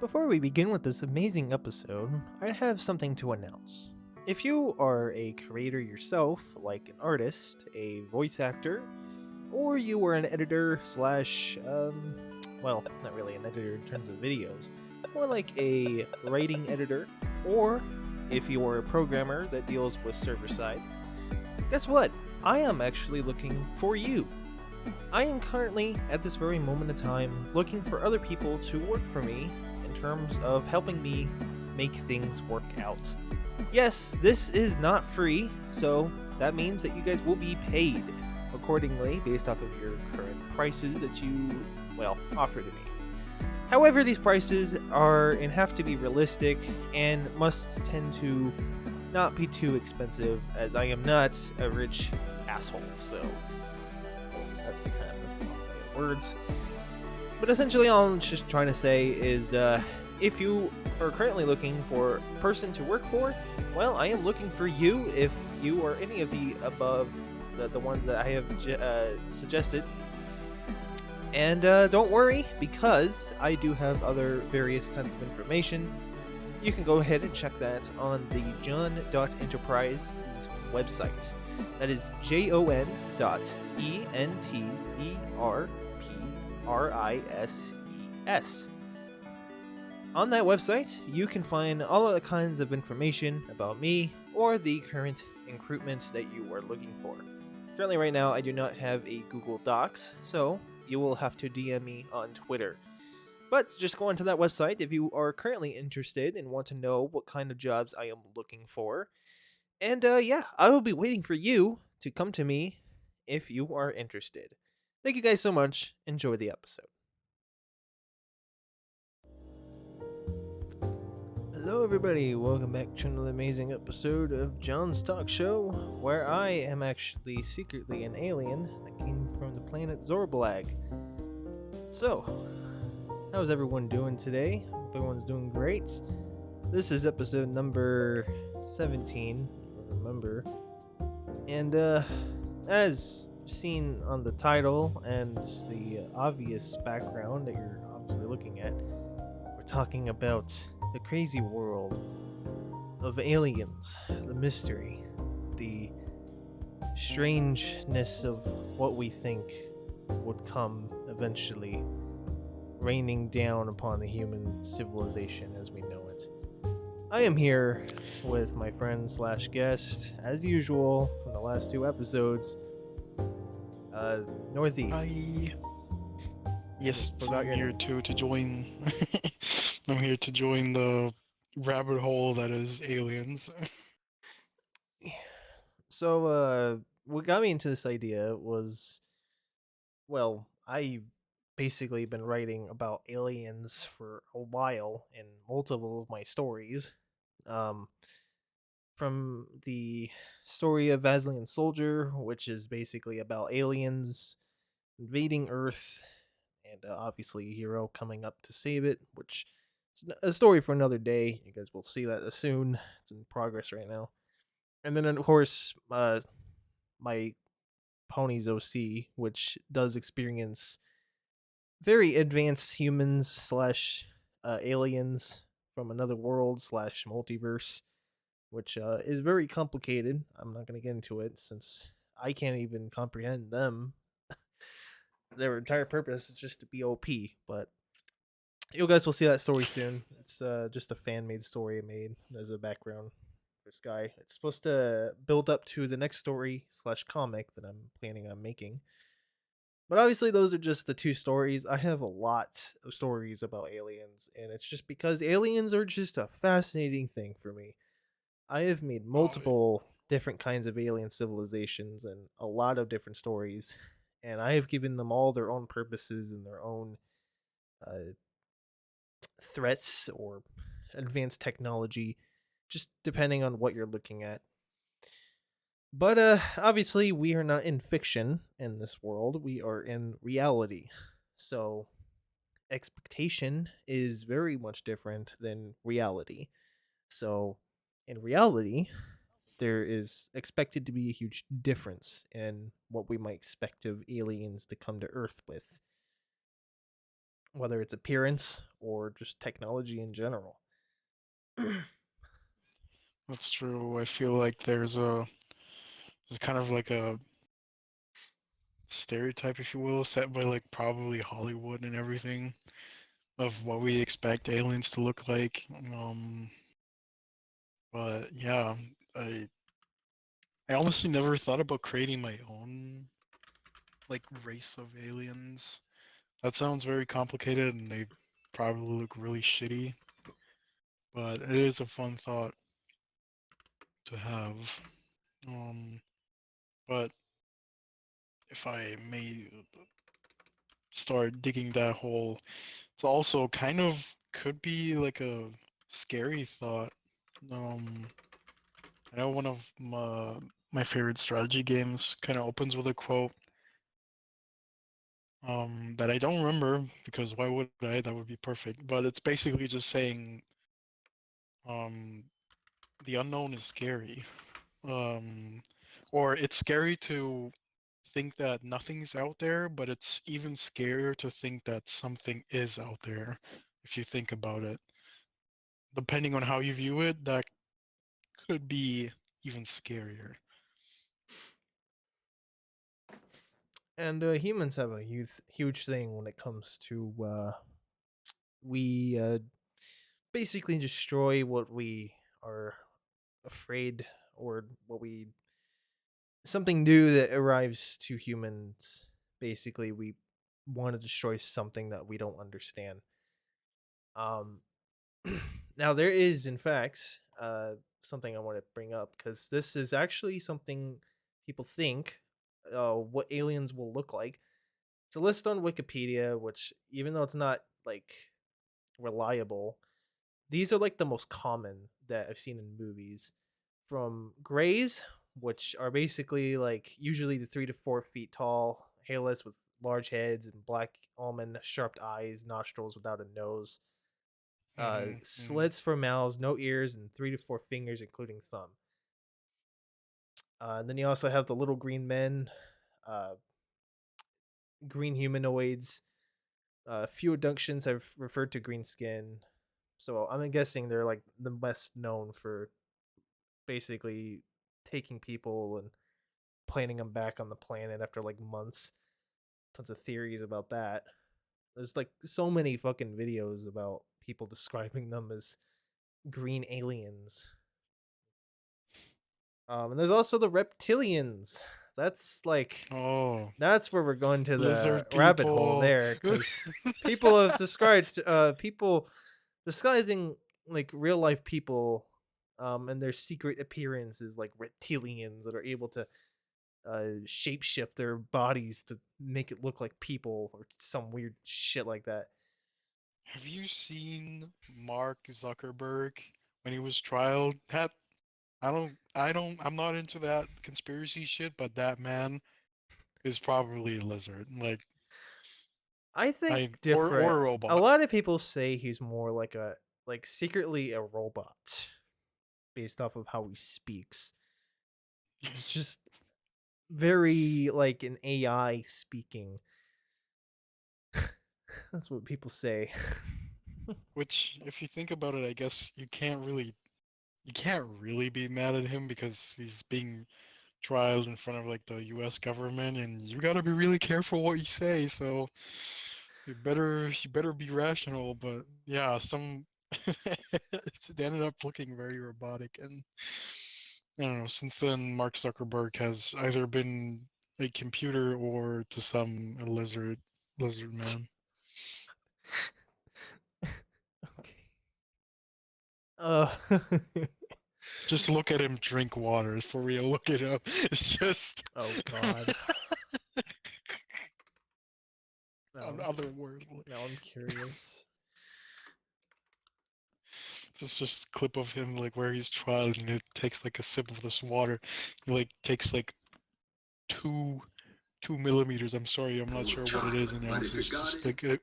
Before we begin with this amazing episode, I have something to announce. If you are a creator yourself, like an artist, a voice actor, or you are an editor slash, well, not really an editor in terms of videos, more like a writing editor, or if you are a programmer that deals with server side, guess what? I am actually looking for you. I am currently, at this very moment in time, looking for other people to work for me in terms of helping me make things work out. Yes, this is not free, so that means that you guys will be paid accordingly based off of your current prices that you, offer to me. However, these prices are and have to be realistic and must tend to not be too expensive, as I am not a rich asshole, so that's kind of words. But essentially, all I'm just trying to say is if you are currently looking for a person to work for, well, I am looking for you if you are any of the above, the ones that I have suggested. And don't worry, because I do have other various kinds of information. You can go ahead and check that on the Jon.Enterprise's website. That is JON.ENTERPRISES. On that website, you can find all of the kinds of information about me or the current recruitment that you are looking for. Currently, right now, I do not have a Google Docs, so you will have to DM me on Twitter. But just go onto that website if you are currently interested and want to know what kind of jobs I am looking for. And I will be waiting for you to come to me if you are interested. Thank you guys so much. Enjoy the episode. Hello, everybody. Welcome back to another amazing episode of Jon's Talk Show, where I am actually secretly an alien that came from the planet Zorblag. So, how's everyone doing today? Hope everyone's doing great. This is episode number 17, if I remember. And as seen on the title and the obvious background that you're obviously looking at, we're talking about the crazy world of aliens, the mystery, the strangeness of what we think would come eventually raining down upon the human civilization as we know it. I am here with my friend slash guest, as usual, from the last two episodes, Northy. Hi. Yes, Forgot I'm your here name. to join. I'm here to join the rabbit hole that is aliens. So, what got me into this idea was, I basically been writing about aliens for a while in multiple of my stories. Um, from the story of Vasilian Soldier, which is basically about aliens invading Earth, and obviously a hero coming up to save it, which is a story for another day. You guys will see that soon. It's in progress right now. And then, of course, my Pony's OC, which does experience very advanced humans slash aliens from another world slash multiverse, which is very complicated. I'm not going to get into it since I can't even comprehend them. Their entire purpose is just to be OP, but you guys will see that story soon. It's just a fan made story I made as a background for this guy. It's supposed to build up to the next story slash comic that I'm planning on making. But obviously, those are just the two stories. I have a lot of stories about aliens, and it's just because aliens are just a fascinating thing for me. I have made Oh, multiple different kinds of alien civilizations and a lot of different stories, and I have given them all their own purposes and their own uh, threats or advanced technology, just depending on what you're looking at. But obviously, we are not in fiction in this world. We are in reality. So expectation is very much different than reality. So in reality, there is expected to be a huge difference in what we might expect of aliens to come to Earth with, whether it's appearance or just technology in general. That's true. I feel like there's kind of like a stereotype, if you will, set by like probably Hollywood and everything of what we expect aliens to look like. But yeah, I I honestly never thought about creating my own like race of aliens. That sounds very complicated and they probably look really shitty, but it is a fun thought to have. Um, but if I may start digging that hole, it's also kind of could be like a scary thought. Um, I know one of my favorite strategy games kind of opens with a quote that I don't remember because why would I? That would be perfect. But it's basically just saying um, the unknown is scary. Um, or it's scary to think that nothing's out there, but it's even scarier to think that something is out there if you think about it. Depending on how you view it, that could be even scarier. And humans have a huge thing when it comes to we basically destroy what we are afraid, or what we something new that arrives to humans. Basically, we want to destroy something that we don't understand. Um, now there is, in fact, something I want to bring up, because this is actually something people think what aliens will look like. It's a list on Wikipedia, which, even though it's not like reliable, these are like the most common that I've seen in movies. From grays, which are basically like usually the 3 to 4 feet tall, hairless with large heads and black almond sharp eyes, nostrils without a nose. Hmm. Slits for mouths, no ears, and 3 to 4 fingers, including thumb. And then you also have the little green men, uh, green humanoids. Few abductions have referred to green skin, so I'm guessing they're like the best known for basically taking people and planting them back on the planet after like months. Tons of theories about that. There's like so many fucking videos about people describing them as green aliens. And there's also the reptilians. That's like Oh, that's where we're going to the lizard rabbit hole people. there, because people have described people disguising like real life people, and their secret appearances like reptilians that are able to shapeshift their bodies to make it look like people or some weird shit like that. Have you seen Mark Zuckerberg when he was trialed? That I'm not into that conspiracy shit, but that man is probably a lizard. Like I think I or different. a A robot. lot of people say he's more like secretly a robot based off of how he speaks. It's just very like an AI speaking. That's what people say. Which, if you think about it, I guess you can't really be mad at him because he's being trialed in front of like the U.S. government, and you gotta be really careful what you say. So you better be rational. But yeah, it ended up looking very robotic, and I don't know. Since then, Mark Zuckerberg has either been a computer or to some a lizard man. Okay. Uh, Just look at him drink water for real. Look it up. It's just oh God. Now I'm otherworldly. now I'm curious. This is just a clip of him like where he's tried and it takes like a sip of this water. He like takes like two 2 millimeters. I'm sorry, I'm not Full of sure what it is chocolate. in But if it ounces. got Just in, like a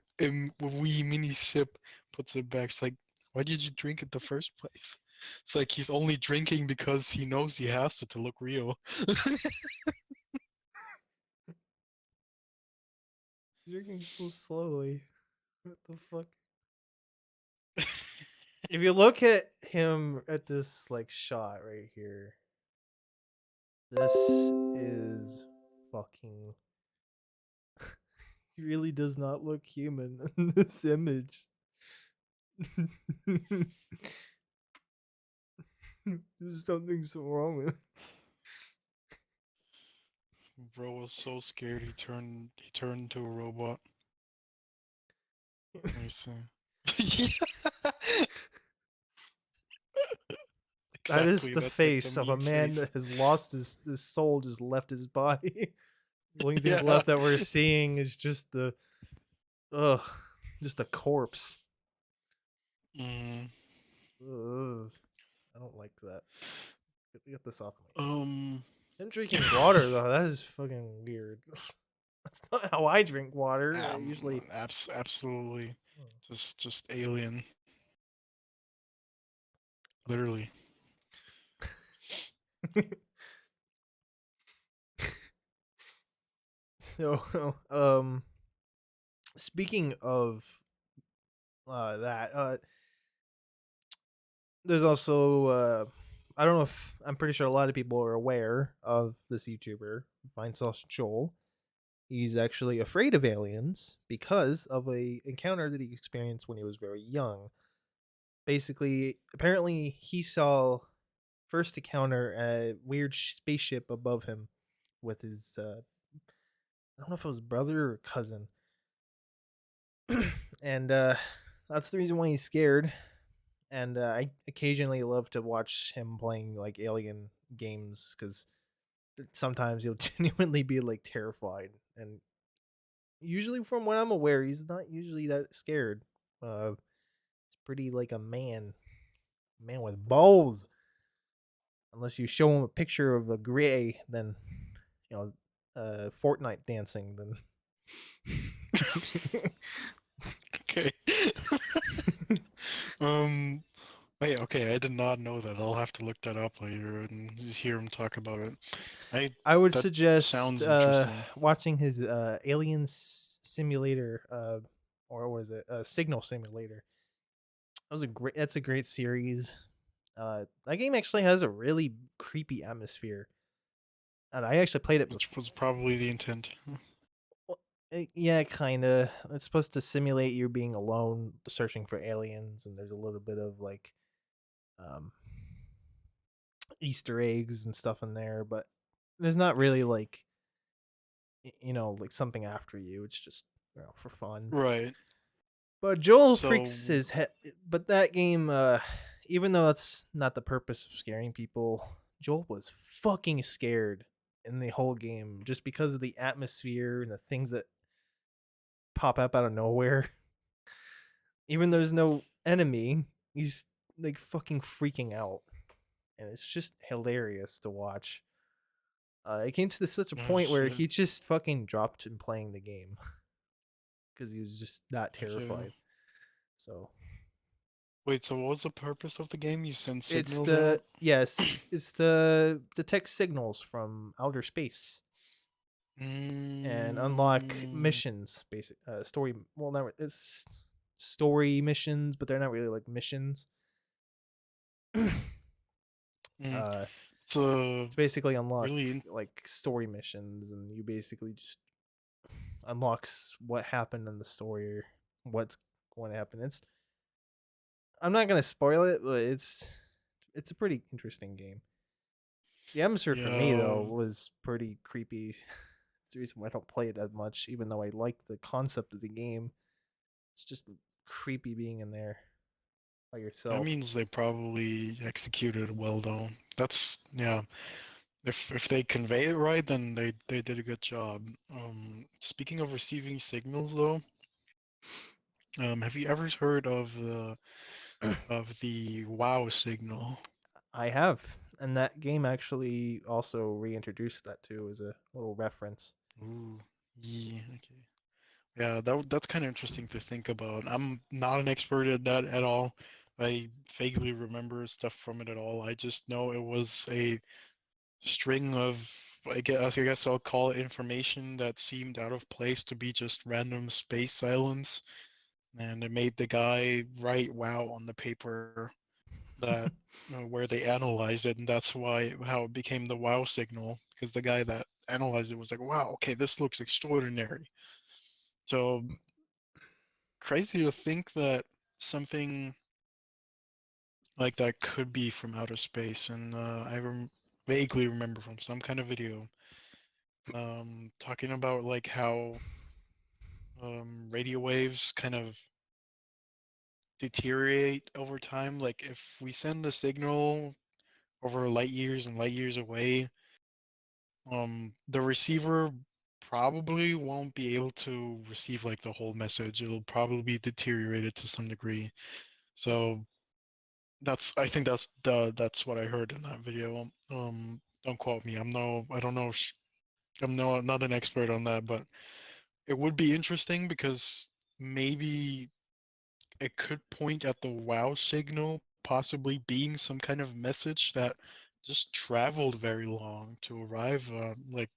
wee mini sip, puts it back. It's like, why did you drink it the first place? It's like he's only drinking because he knows he has to look real. Drinking so slowly. What the fuck? If you look at him at this like shot right here, this is fucking. He really does not look human in this image. There's something so wrong with Bro was so scared he turned into a robot. him. Let me see. Yeah. That is Exactly. the That's like the face of a meme man face. that has lost his soul, just left his body. The only thing Yeah. left that we're seeing is just the ugh, just a corpse. Mm, Ugh. I don't like that. Get this off my. um. Him drinking water though, that is fucking weird. That's not how I drink water. I usually. Absolutely. Just alien. Literally. So, speaking of that, there's also I don't know if I'm pretty sure a lot of people are aware of this YouTuber, Jon Joel. He's actually afraid of aliens because of a encounter that he experienced when he was very young. Basically, apparently he saw first encounter a weird spaceship above him with his I don't know if it was brother or cousin. And that's the reason why he's scared. And I occasionally love to watch him playing like alien games because sometimes he'll genuinely be like terrified. And usually, from what I'm aware, he's not usually that scared. It's pretty like a man with balls. Unless you show him a picture of a gray, then you know, Fortnite dancing, then. Okay. um. Wait. Okay. I did not know that. I'll have to look that up later and just hear him talk about it. I. I would That suggest sounds interesting. watching his Alien Simulator, or was it Signal Simulator? That was a great. That's a great series. That game actually has a really creepy atmosphere, and I actually played it before. Which was probably the intent. Well, yeah, kind of. It's supposed to simulate you being alone, searching for aliens, and there's a little bit of like um, Easter eggs and stuff in there, but there's not really like like something after you. It's just for fun. Right. But Joel freaks So. his head. But that game, even though that's not the purpose of scaring people, Joel was fucking scared in the whole game just because of the atmosphere and the things that pop up out of nowhere. Even though there's no enemy, he's like fucking freaking out, and it's just hilarious to watch. It came to such a Oh point where shit. he just fucking dropped in playing the game because he was just that Okay. terrified. So Wait. So what was the purpose of the game? You send it's signals the out. yes, it's to detect signals from outer space and unlock Mm, missions. Basic story. Well, not it's story missions, but they're not really like missions. mm. uh, It's a it's basically unlock really like story missions, and you basically just unlocks what happened in the story or what's going to happen. I'm not gonna spoil it, but it's a pretty interesting game. The atmosphere for me yeah. though was pretty creepy. It's the reason why I don't play it as much, even though I like the concept of the game. It's just creepy being in there by That yourself. means they probably executed well though. That's yeah. If they convey it right, then they did a good job. Speaking of receiving signals though, have you ever heard of the wow signal? I have, and that game actually also reintroduced that too as a little reference. Ooh, yeah, okay. Yeah, that's kind of interesting to think about. I'm not an expert at that at all. I vaguely remember stuff from it at all. I just know it was a string of, I guess I'll call it information that seemed out of place to be just random space silence. and it made the guy write "wow" on the paper that where they analyzed it, and that's why how it became the "wow" signal, because the guy that analyzed it was like, "Wow, okay, this looks extraordinary." So crazy to think that something like that could be from outer space, and vaguely remember from some kind of video talking about like how radio waves kind of deteriorate over time. Like if we send a signal over light years and light years away, the receiver probably won't be able to receive like the whole message. It'll probably be deteriorated to some degree. So I think that's what I heard in that video. Don't quote me. I don't know. I'm not an expert on that, but it would be interesting because maybe it could point at the wow signal possibly being some kind of message that just traveled very long to arrive like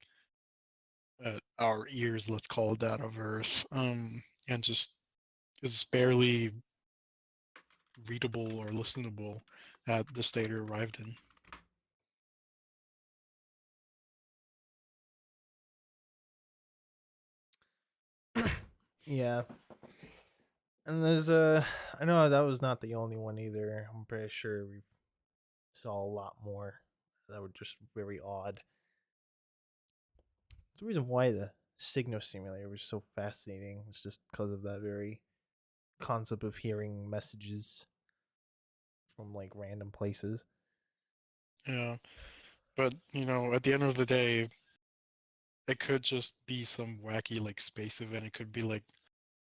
at our ears, let's call it that, of Earth, and just is barely readable or listenable at the state it arrived in. Yeah, and there's I know that was not the only one either. I'm pretty sure we saw a lot more that were just very odd. The reason why the signal simulator was so fascinating is just because of that very concept of hearing messages from like random places. Yeah, but at the end of the day, it could just be some wacky like space event. It could be like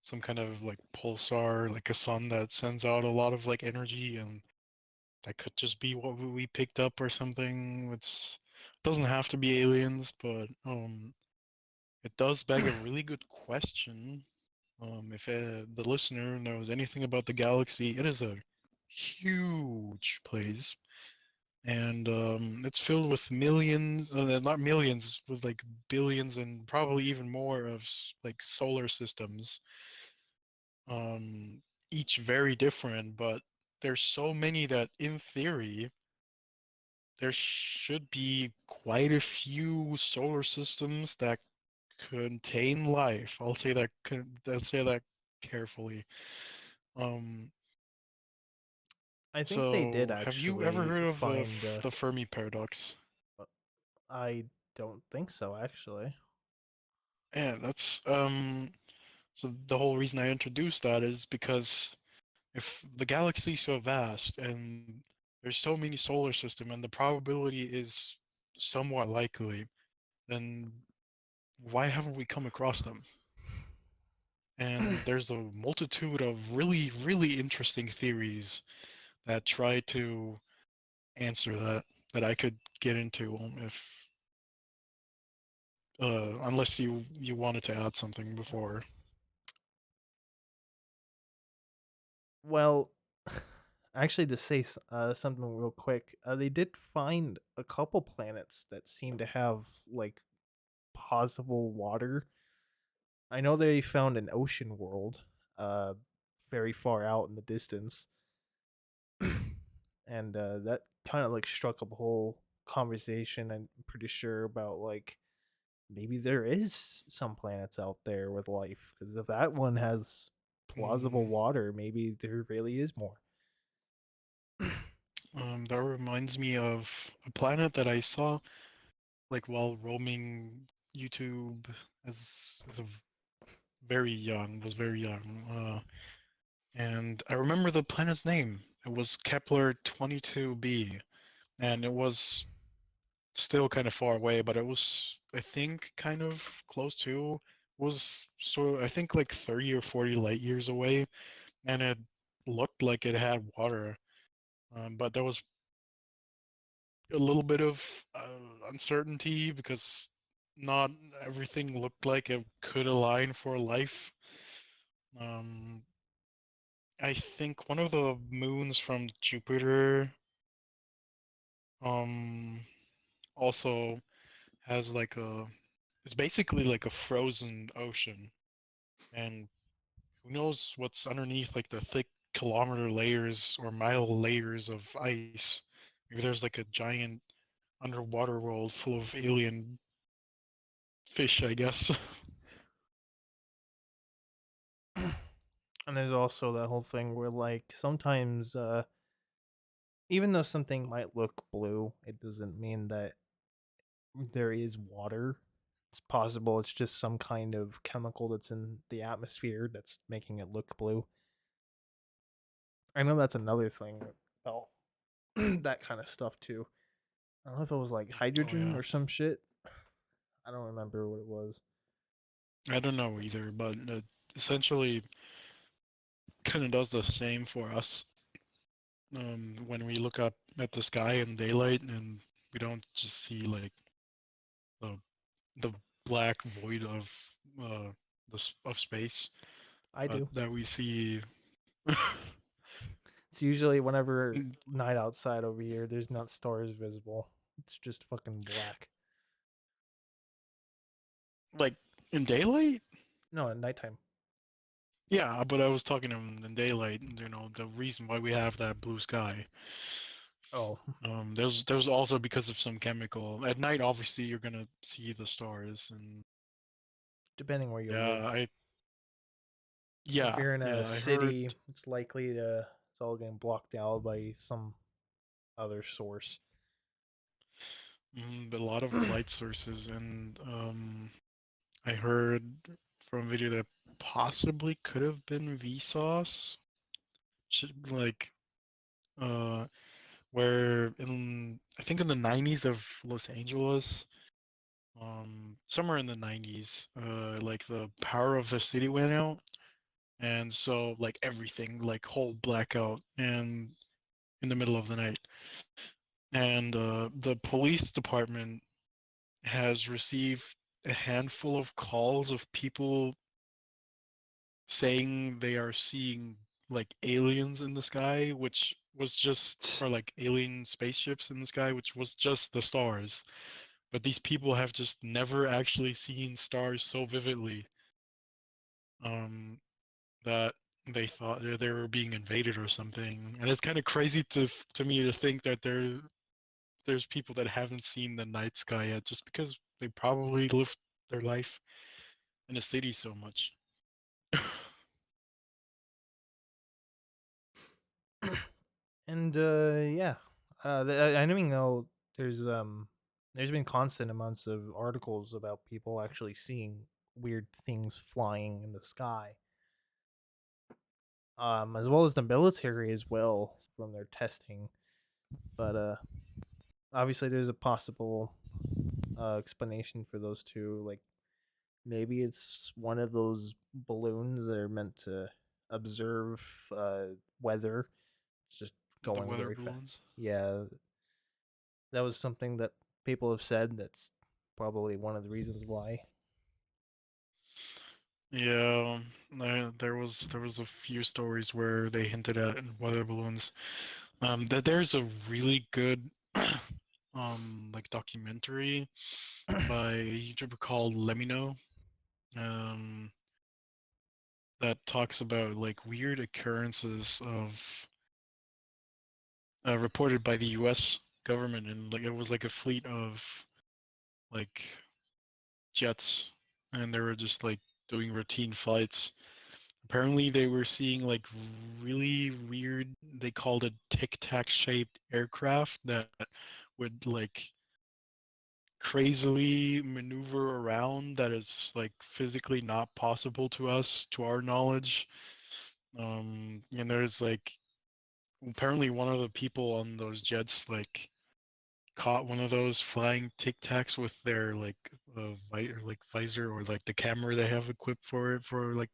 some kind of like pulsar, like a sun that sends out a lot of like energy, and that could just be what we picked up or something. It doesn't have to be aliens, but it does beg a really good question. If the listener knows anything about the galaxy, it is a huge place, and it's filled with millions, not millions, with like billions and probably even more of like solar systems. Um, each very different, but there's so many that, in theory, there should be quite a few solar systems that contain life. I'll say that carefully. Um, I think they did so have you ever actually heard of find. the Fermi paradox? I don't think so, actually. Yeah, that's so the whole reason I introduced that is because if the galaxy is so vast and there's so many solar system and the probability is somewhat likely, then why haven't we come across them? And there's a multitude of really, really interesting theories that try to answer that I could get into if unless you wanted to add something before. Well, actually, to say something real quick, they did find a couple planets that seem to have like possible water. I know they found an ocean world, uh, very far out in the distance, and that kind of like struck up a whole conversation. I'm pretty sure about like maybe there is some planets out there with life because if that one has plausible Mm, water, maybe there really is more. that reminds me of a planet that I saw like while roaming YouTube as a was very young. And I remember the planet's name. It was Kepler 22b, and it was still kind of far away, but it was, I think, kind of close to, was so I think like 30 or 40 light years away, and it looked like it had water. But there was a little bit of uncertainty because not everything looked like it could align for life. Um, I think one of the moons from Jupiter um also has it's basically like a frozen ocean, and who knows what's underneath like the thick kilometer layers or mile layers of ice. Maybe there's like a giant underwater world full of alien fish, I guess. And there's also that whole thing where like sometimes even though something might look blue, it doesn't mean that there is water. It's possible it's just some kind of chemical that's in the atmosphere that's making it look blue. I know that's another thing about that kind of stuff too. I don't know if it was like Oh hydrogen yeah. or some shit. I don't remember what it was. I don't know either, but essentially kind of does the same for us. When we look up at the sky in daylight and we don't just see like the the black void of uh of space, I but do. that we see It's usually whenever night outside over here, there's not stars visible. It's just fucking black. like in daylight. No, at nighttime. Yeah, but I was talking in daylight. You know, the reason why we have that blue sky. Oh, There's also because of some chemical. At night, obviously, you're gonna see the stars, and depending where you yeah, live. If you're in a I heard city, it's likely to it's all getting blocked out by some other source. a lot of light sources, and I heard from a video that possibly could have been Vsauce, like uh, where in I think in the 90s of Los Angeles, somewhere in the 90s, like the power of the city went out, and so like everything, like whole blackout, and in the middle of the night, and the police department has received a handful of calls of people saying they are seeing like aliens in the sky, which was just, or like alien spaceships in the sky, which was just the stars. But these people have just never actually seen stars so vividly, um, that they thought they were being invaded or something. And it's kind of crazy to me to think that there's people that haven't seen the night sky yet, just because they probably lived their life in a city so much. And yeah, I mean though there's been constant amounts of articles about people actually seeing weird things flying in the sky, as well as the military as well from their testing. But obviously, there's a possible explanation for those two. Like maybe it's one of those balloons that are meant to observe weather. It's just The going weather very fast. balloons. Yeah, that was something that people have said. That's probably one of the reasons why. Yeah, there was a few stories where they hinted at weather balloons. That there's a really good like documentary by a YouTuber called Lemino, um that talks about like weird occurrences of reported by the US government, and like it was like a fleet of like jets, and they were just like doing routine flights. Apparently, they were seeing like really weird, they called it tic-tac shaped aircraft that would like crazily maneuver around, that is like physically not possible to us, to our knowledge. And there's like apparently one of the people on those jets like caught one of those flying tic tacs with their like like visor, or like the camera they have equipped for it, for like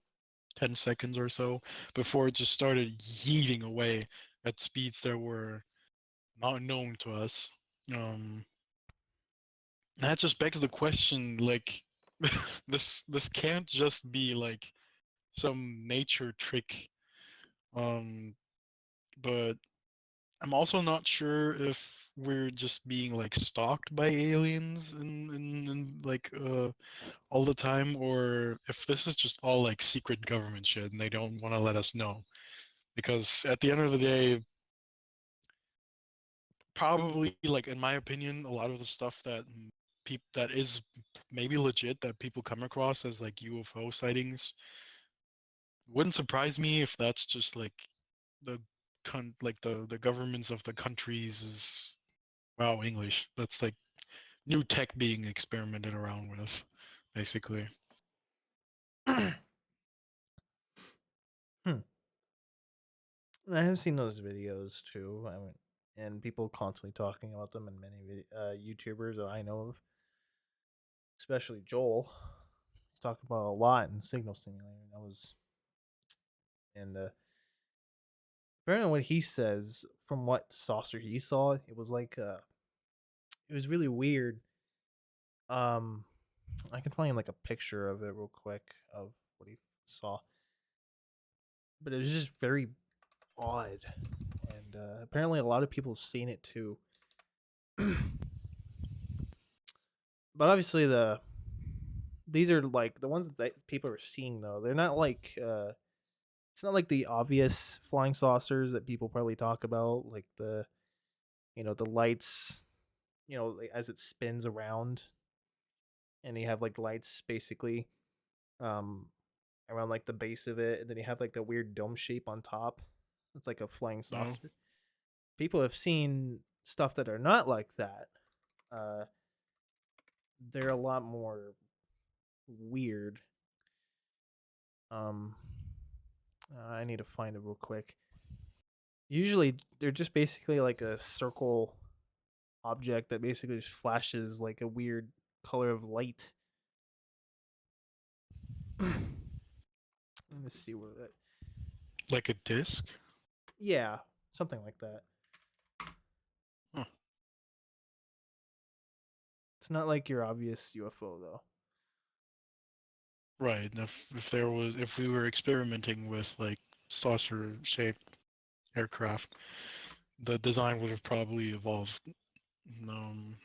10 seconds or so, before it just started yeeting away at speeds that were not known to us. Um, that just begs the question, like, this can't just be like some nature trick. Um, but I'm also not sure if we're just being like stalked by aliens and like all the time, or if this is just all like secret government shit and they don't want to let us know. Because at the end of the day, probably like in my opinion, a lot of the stuff that that is maybe legit that people come across as like UFO sightings wouldn't surprise me if that's just like the like the governments of the countries is wow English. That's like new tech being experimented around with, basically. Hmm. I have seen those videos too. I mean, and people constantly talking about them, and many YouTubers that I know of, especially Joel, he's talking about a lot in Signal Simulator. And that was and apparently what he says from what saucer he saw, it was like it was really weird. Um, I can find like a picture of it real quick of what he saw, but it was just very odd, and apparently a lot of people have seen it too. But obviously these are like the ones that people are seeing though. They're not like it's not like the obvious flying saucers that people probably talk about, like the the lights, like, as it spins around, and you have like lights basically um around like the base of it, and then you have like the weird dome shape on top. It's like a flying No, saucer. People have seen stuff that are not like that. Uh, they're a lot more weird. Um, I need to find it real quick. Usually, they're just basically like a circle object that basically just flashes like a weird color of light. Let me see where that. like a disc. Yeah, something like that. Huh. It's not like your obvious UFO though. Right. And if there was if we were experimenting with like saucer shaped aircraft, the design would have probably evolved. Um,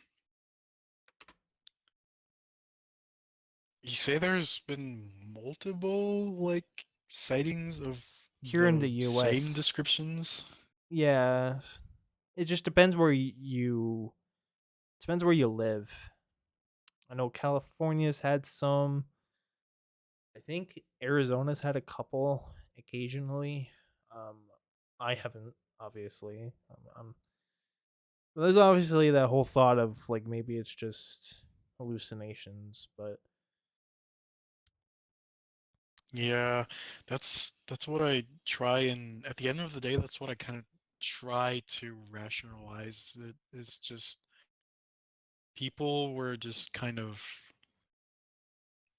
you say there's been multiple like sightings of Here in the the same U.S., descriptions. yeah, it just depends where you depends where you live. I know California's had some. I think Arizona's had a couple occasionally. Um, I haven't, obviously. There's obviously that whole thought of like maybe it's just hallucinations, but Yeah, that's what I try, and at the end of the day, that's what I kind of try to rationalize. It is just people were just kind of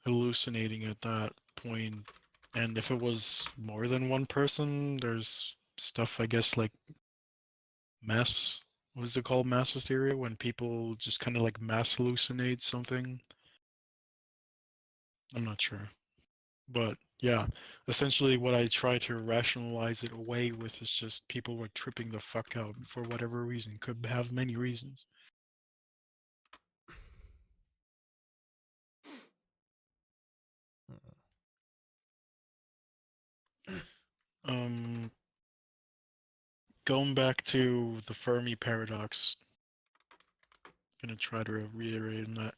hallucinating at that point, and if it was more than one person, there's stuff I guess like mass, what is it called, mass hysteria, when people just kind of like mass hallucinate something. I'm not sure. But yeah, essentially what I try to rationalize it away with is just people were tripping the fuck out for whatever reason. Could have many reasons. Um, Going back to the Fermi paradox, gonna try to reiterate on that.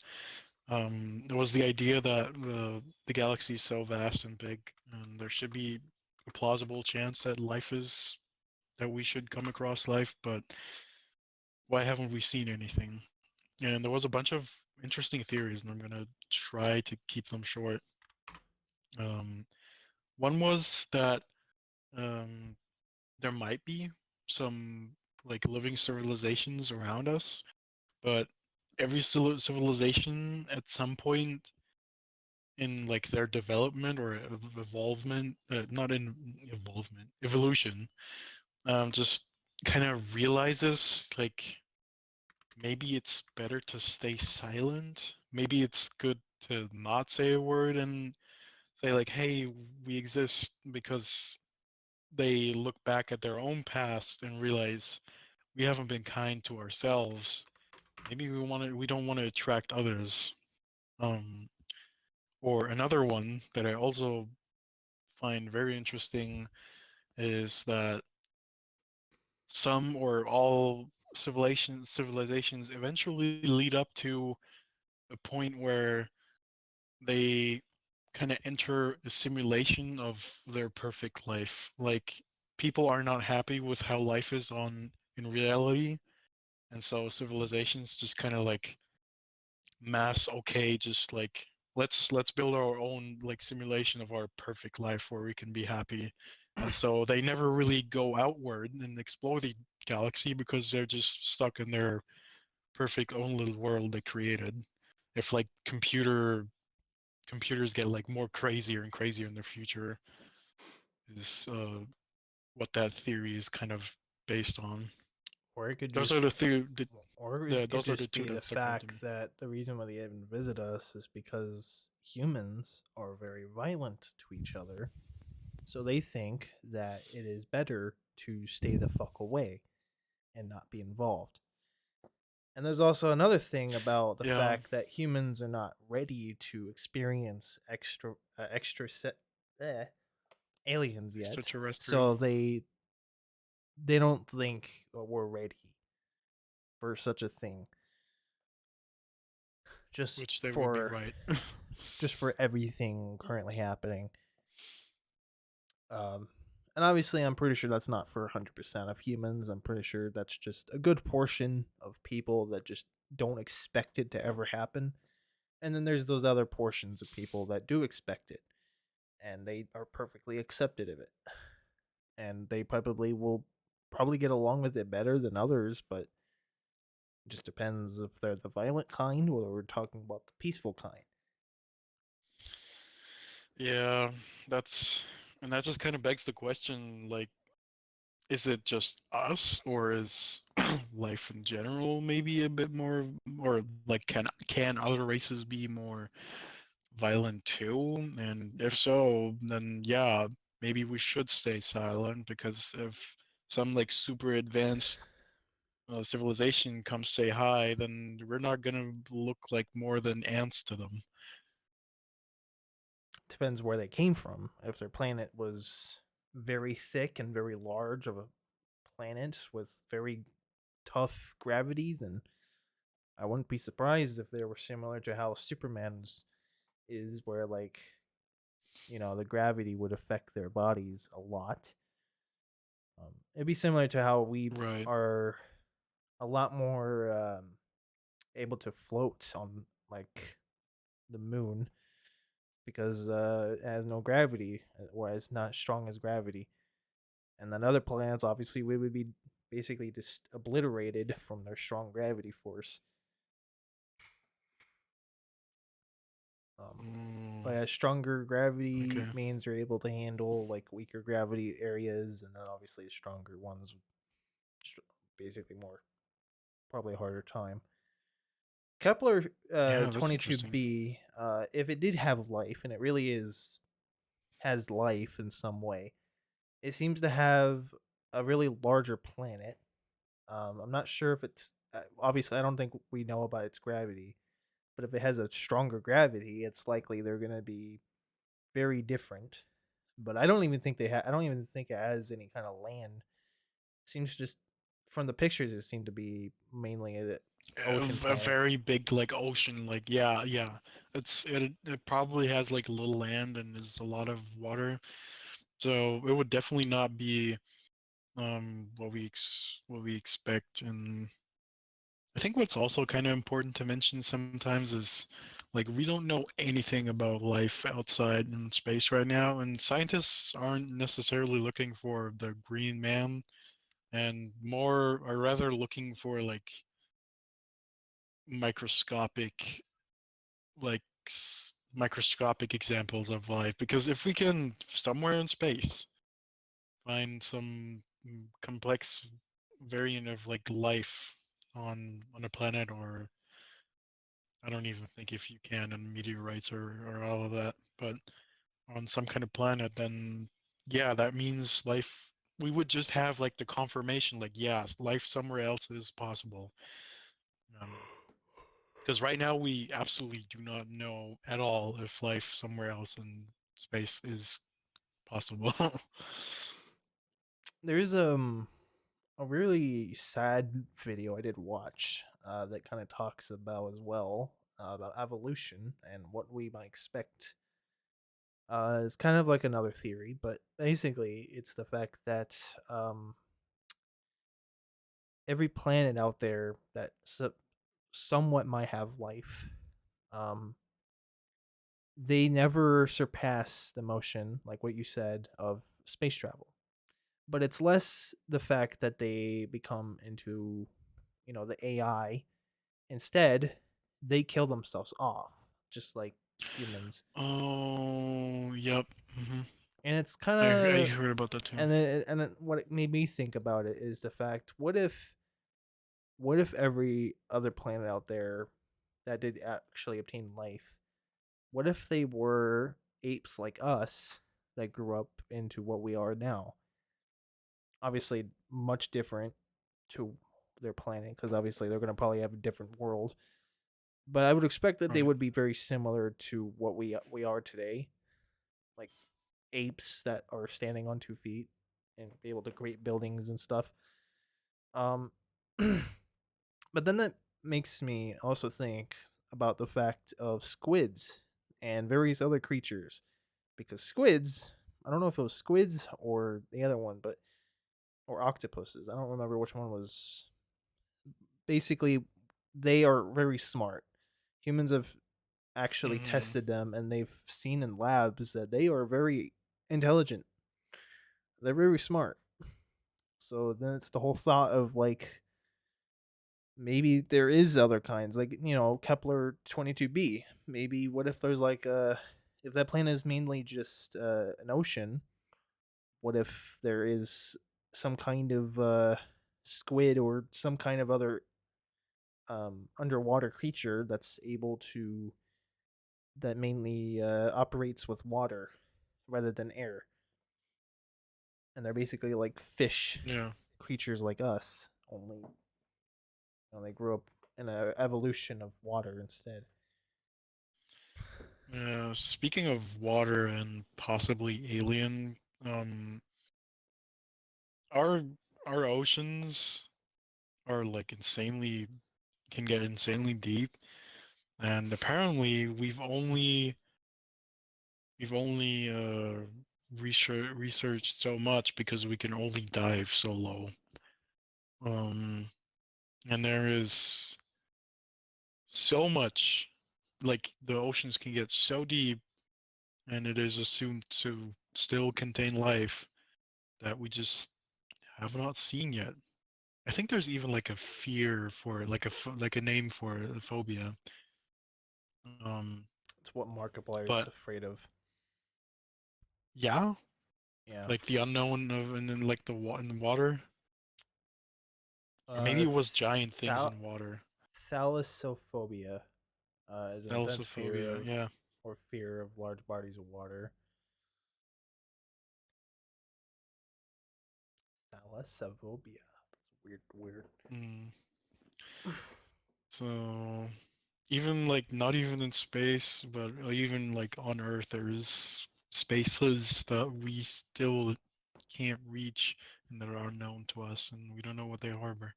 It was the idea that the galaxy is so vast and big, and there should be a plausible chance that life is that we should come across life, but why haven't we seen anything? And there was a bunch of interesting theories, and I'm gonna try to keep them short. Um, One was that um, there might be some like living civilizations around us, but every civilization at some point in like their development or evolvement, not in evolvement, evolution, just kind of realizes like maybe it's better to stay silent. Maybe it's good to not say a word and say like, "Hey, we exist," because they look back at their own past and realize, we haven't been kind to ourselves, maybe we don't want to attract others. Um, or another one that I also find very interesting is that some or all civilizations eventually lead up to a point where they kind of enter a simulation of their perfect life. Like people are not happy with how life is on in reality, and so civilizations just kind of like mass okay, just like let's build our own like simulation of our perfect life where we can be happy. And so they never really go outward and explore the galaxy because they're just stuck in their perfect own little world they created. If like computers get like more crazier and crazier in the future is what that theory is kind of based on. Or it could Those just are the theory or it could those are the just two be the that stuck out to fact me. that the reason why they even visit us is because humans are very violent to each other. So they think that it is better to stay the fuck away and not be involved. And there's also another thing about the Yeah, fact that humans are not ready to experience extra set aliens yet. So extraterrestrial, they don't think we're ready for such a thing. Just which they would be for right. just for everything currently happening. Um, and obviously, I'm pretty sure that's not for 100% of humans. I'm pretty sure that's just a good portion of people that just don't expect it to ever happen. And then there's those other portions of people that do expect it and they are perfectly accepted of it. And they probably will probably get along with it better than others, but it just depends if they're the violent kind or we're talking about the peaceful kind. Yeah, that's and that just kind of begs the question, like, is it just us, or is life in general maybe a bit more, or like can other races be more violent too? And if so, then yeah, maybe we should stay silent because if some like super advanced civilization comes say hi, then we're not gonna look like more than ants to them. Depends where they came from. If their planet was very thick and very large of a planet with very tough gravity, then I wouldn't be surprised if they were similar to how Superman's is, where like the gravity would affect their bodies a lot. It'd be similar to how we Right. are a lot more able to float on like the moon because it has no gravity, or it's not strong as gravity. And then other planets, obviously, we would be basically just obliterated from their strong gravity force. Um, Mm, but a stronger gravity okay. means you're able to handle like weaker gravity areas, and then obviously stronger ones, basically more probably a harder time. Kepler Yeah, that's interesting. 22b, if it did have life, and it really has life in some way, it seems to have a really larger planet. I'm not sure if it's obviously I don't think we know about its gravity, but if it has a stronger gravity, it's likely they're going to be very different. But I don't even think I don't even think it has any kind of land. It seems just from the pictures, it seemed to be mainly an ocean A planet. very big like ocean, like yeah, yeah. It probably has like a little land and is a lot of water. So it would definitely not be what we expect. And I think what's also kind of important to mention sometimes is like we don't know anything about life outside in space right now, and scientists aren't necessarily looking for the green man and more are rather looking for like microscopic like microscopic examples of life, because if we can somewhere in space find some complex variant of like life on a planet, or I don't even think if you can and meteorites or all of that, but on some kind of planet, then yeah, that means life we would just have like the confirmation, like, yes, life somewhere else is possible. Because right now we absolutely do not know at all if life somewhere else in space is possible. There's a really sad video I did watch that kind of talks about as well about evolution and what we might expect. It's kind of like another theory, but basically, it's the fact that every planet out there that somewhat might have life, um, they never surpass the motion, like what you said, of space travel. But it's less the fact that they become into, the AI. Instead, they kill themselves off, just like humans. Oh, yep. And it's kind I of, heard about that too. what it made me think about it is the fact: what if every other planet out there that did actually obtain life, what if they were apes like us that grew up into what we are now? Obviously, much different to their planet because obviously they're going to probably have a different world. But I would expect that they Right. would be very similar to what we are today, like apes that are standing on 2 feet and be able to create buildings and stuff. Um, but then that makes me also think about the fact of squids and various other creatures, because squids, I don't know if it was squids or the other one, but or octopuses. I don't remember which one was. Basically, they are very smart. Humans have actually hmm tested them, and they've seen in labs that they are very intelligent. They're very smart. So then it's the whole thought of like maybe there is other kinds, like Kepler 22b. Maybe what if there's like if that planet is mainly just an ocean? What if there is some kind of squid or some kind of other underwater creature that's able to that mainly operates with water rather than air, and they're basically like fish Yeah. creatures like us, only they grew up in an evolution of water instead. Yeah. Speaking of water and possibly alien, our our oceans are like insanely can get insanely deep, and apparently we've only researched so much because we can only dive so low. Um, and there is so much, like the oceans can get so deep, and it is assumed to still contain life that we just have not seen yet. I think there's even like a fear for it, like a name for it, a phobia. Um, It's what Markiplier is but afraid of. yeah, Yeah. like the unknown of and then like in the water, or maybe Uh, it was giant things thal- in water. Thalassophobia is an intense fear Thalassophobia, of yeah. or fear of large bodies of water. Thalassophobia. That's weird. Weird. Mm. So even like not even in space, but even like on Earth, there's spaces that we still can't reach and that are unknown to us, and we don't know what they harbor.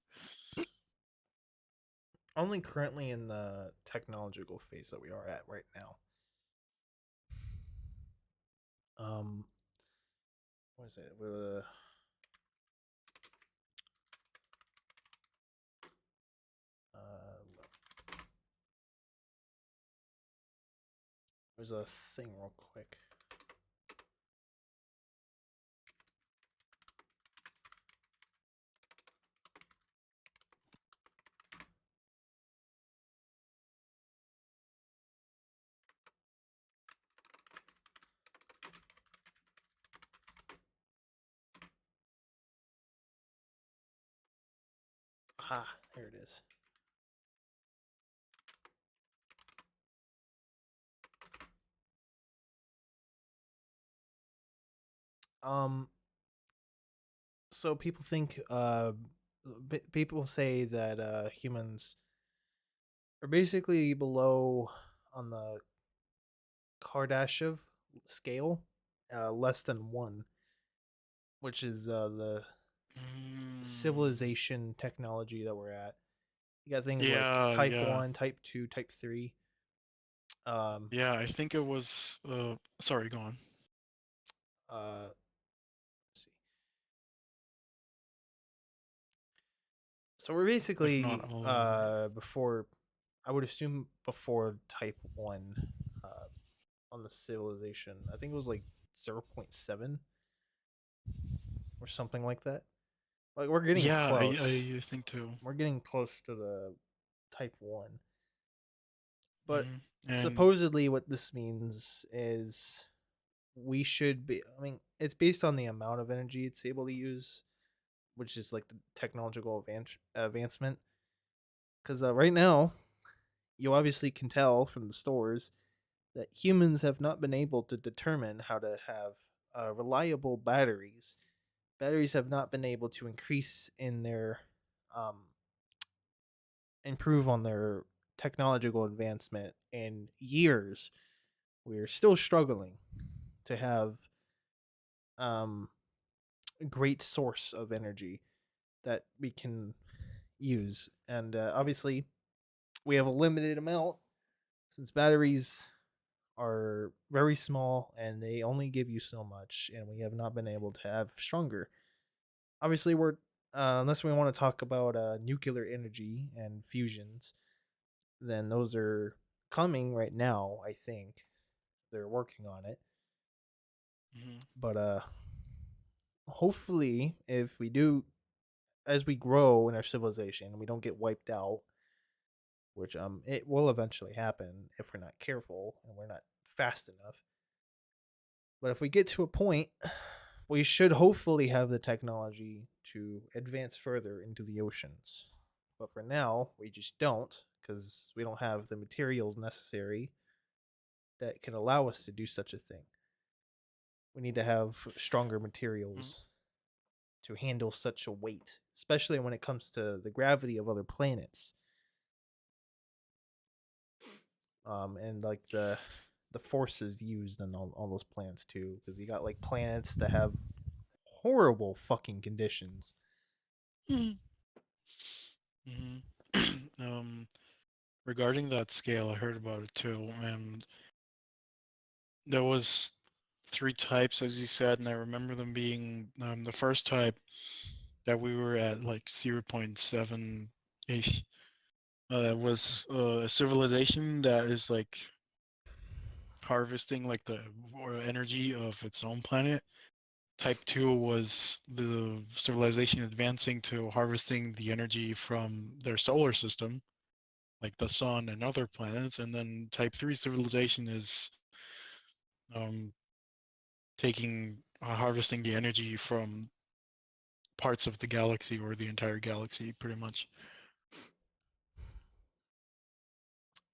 Only currently in the technological phase that we are at right now. Um, what is it? Uh, there's a thing real quick. Ah, here it is. Um, So people think people say that humans are basically below on the Kardashev scale, less than 1, which is the Mm, civilization technology that we're at. You got things like yeah, type yeah, 1, type 2, type 3. Um yeah. I think it was. Sorry, go on. let's see. So we're If not, basically I'll elaborate. before, I would assume before type 1 uh on the civilization. I think it was like 0.7 or something like that. Like we're getting Yeah, close. I think too. We're getting close to the type 1. But Hmm. And supposedly what this means is we should be, I mean, it's based on the amount of energy it's able to use, which is like the technological advancement. Because right now, you obviously can tell from the stores that humans have not been able to determine how to have reliable batteries. Batteries have not been able to increase in their um, improve on their technological advancement in years. We're still struggling to have um, a great source of energy that we can use, and obviously we have a limited amount since batteries are very small and they only give you so much, and we have not been able to have stronger. Obviously, we're unless we want to talk about nuclear energy and fusions, then those are coming right now. I think they're working on it, mhm. but hopefully, if we do, as we grow in our civilization, and we don't get wiped out, which it will eventually happen if we're not careful and we're not fast enough. But if we get to a point, we should hopefully have the technology to advance further into the oceans. But for now, we just don't, because we don't have the materials necessary that can allow us to do such a thing. We need to have stronger Mm. materials to handle such a weight, especially when it comes to the gravity of other planets. And like the forces used in all those planets too, because you got like planets that have horrible fucking conditions. Mhm. Mhm. um, Regarding that scale, I heard about it too, and there was three types, as you said, and I remember them being the first type that we were at like 0.7 ish. Was a civilization that is like harvesting like the energy of its own planet. Type 2 was the civilization advancing to harvesting the energy from their solar system, like the sun and other planets. And then type 3 civilization is um, taking harvesting the energy from parts of the galaxy or the entire galaxy, pretty much.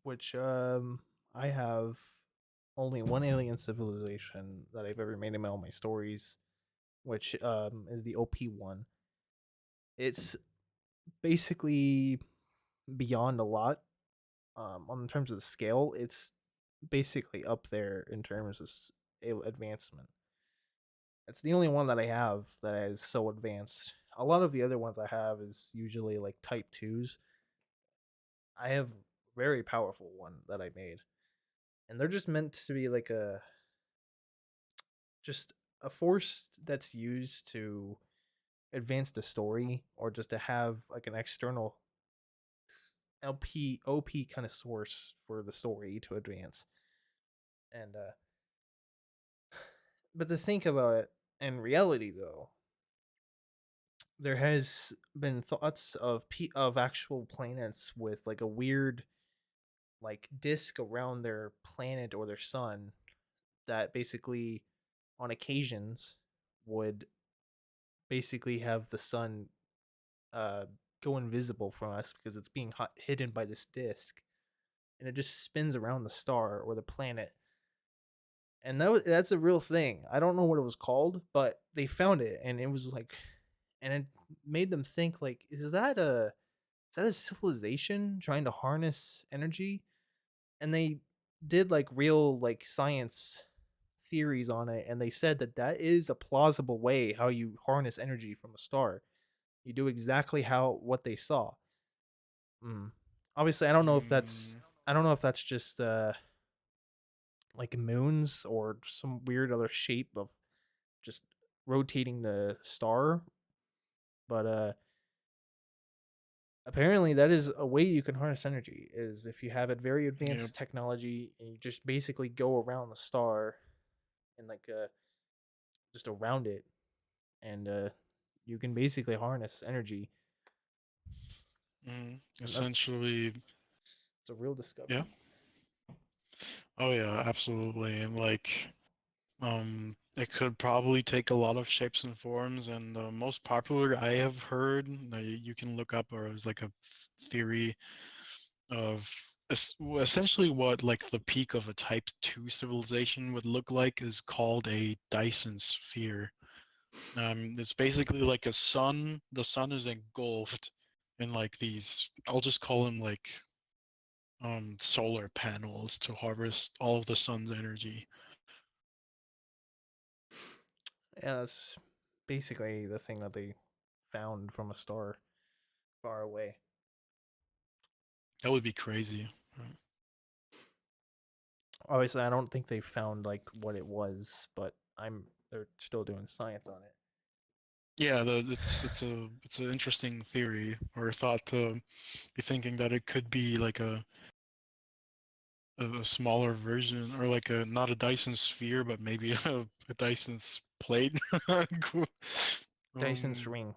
Which I have only one alien civilization that I've ever made in all my stories, which is the OP1. It's basically beyond a lot. On terms of the scale, it's basically up there in terms of advancement. It's the only one that I have that is so advanced. A lot of the other ones I have is usually like type 2s. I have a very powerful one that I made. And they're just meant to be like just a force that's used to advance the story, or just to have like an external LP OP kind of source for the story to advance. And but to think about it in reality though, there has been thoughts of of actual planets with like a weird like disk around their planet or their sun that basically on occasions would basically have the sun uh go invisible from us because it's being hidden by this disk, and it just spins around the star or the planet. And that's a real thing. I don't know what it was called, but they found it, and it was like and it made them think like, is that a civilization trying to harness energy? And they did like real like science theories on it, and they said that that is a plausible way how you harness energy from a star. You do exactly how what they saw. Mm. Obviously, Mm, I don't know if that's just like moons or some weird other shape of just rotating the star, but apparently that is a way you can harness energy is if you have a very yep. advanced technology and you just basically go around the star and like just around it, and you can basically harness energy, and that's Essentially, it's a real yeah. discovery. Oh yeah, absolutely. And it could probably take a lot of shapes and forms, and the most popular I have heard, you can look up, or is like a theory of essentially what like the peak of a Type 2 civilization would look like is called a Dyson sphere. It's basically like a sun. The sun is engulfed in like these. I'll just call them like solar panels to harvest all of the sun's energy. Yeah, that's basically the thing that they found from a star far away. That would be crazy. Obviously, I don't think they found like what it was, but I'm they're still doing science on it. Yeah, it's an interesting theory or thought to be thinking that it could be like a smaller version, or like a not a Dyson sphere, but maybe a Dyson's plate. Cool. Dyson's Um, ring.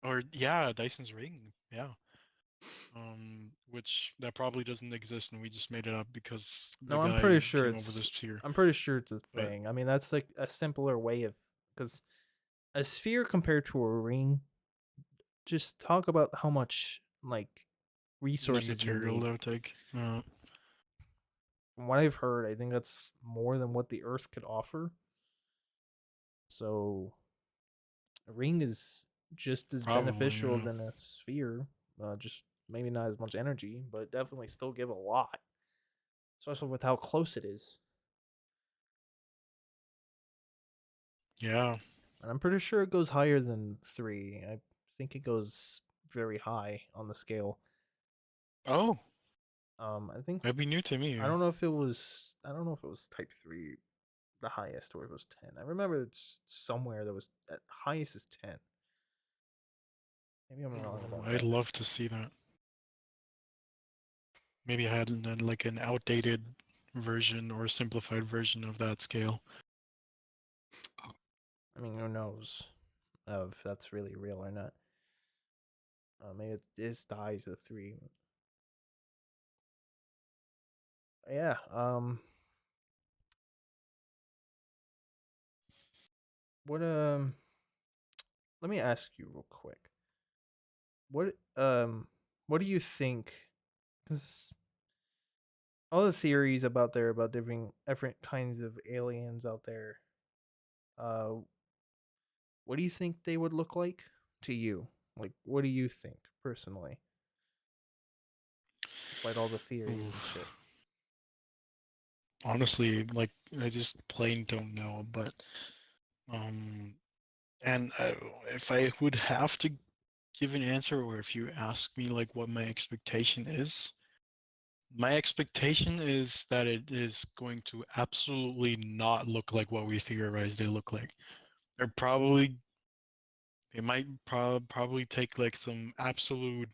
or yeah, Dyson's ring. Yeah. Which that probably doesn't exist, and we just made it up because the No, guy came up with this sphere. I'm pretty sure it's a But thing. I mean, that's like a simpler way of because a sphere compared to a ring. Just talk about how much like the resources you material need. that would take. From what I've heard, I think that's more than what the Earth could offer. So a ring is just as Probably, beneficial yeah. than a sphere. Just maybe not as much energy, but definitely still give a lot, especially with how close it is. Yeah. And I'm pretty sure it goes higher than three. I think it goes very high on the scale. Oh, I think that'd be new to me. I don't know if it was I don't know if it was type three the highest or it was 10. I remember it's somewhere that was at highest is 10. Maybe I'm wrong Oh, about I'd that. love to see that. Maybe I had like an outdated version or simplified version of that scale. I mean, who knows if that's really real or not. Maybe it is the highest of three. Yeah. What Let me ask you real quick. What what do you think? Because all the theories about there about different kinds of aliens out there. Uh, what do you think they would look like to you? Like, what do you think personally? Despite all the theories Ooh. and shit. Honestly, like I just plain don't know. But um, and if I would have to give an answer, or if you ask me like what my expectation is, my expectation is that it is going to absolutely not look like what we theorize they look like. They're probably they might probably take like some absolute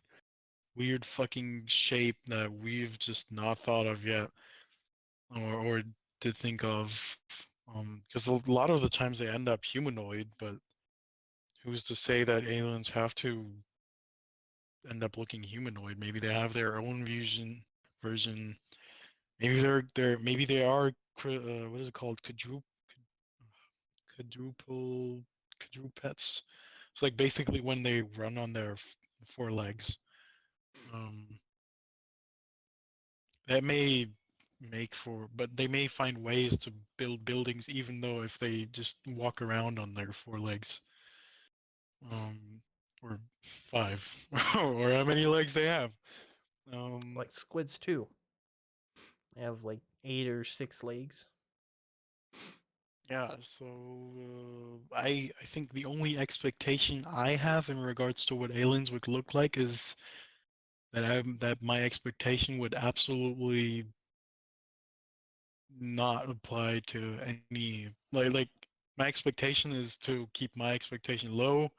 weird fucking shape that we've just not thought of yet, or to think of. Because a lot of the times they end up humanoid, but who's to say that aliens have to end up looking humanoid? Maybe they have their own version. Maybe maybe they are what is it called? Quadruple quadrupeds. It's like basically when they run on their four legs. Um, that may make for, but they may find ways to build buildings even though if they just walk around on their four legs. or five, or how many legs they have. Like squids too. They have like 8 or 6 legs. Yeah, so I think the only expectation I have in regards to what aliens would look like is that my expectation would absolutely not apply to any like my expectation is to keep my expectation low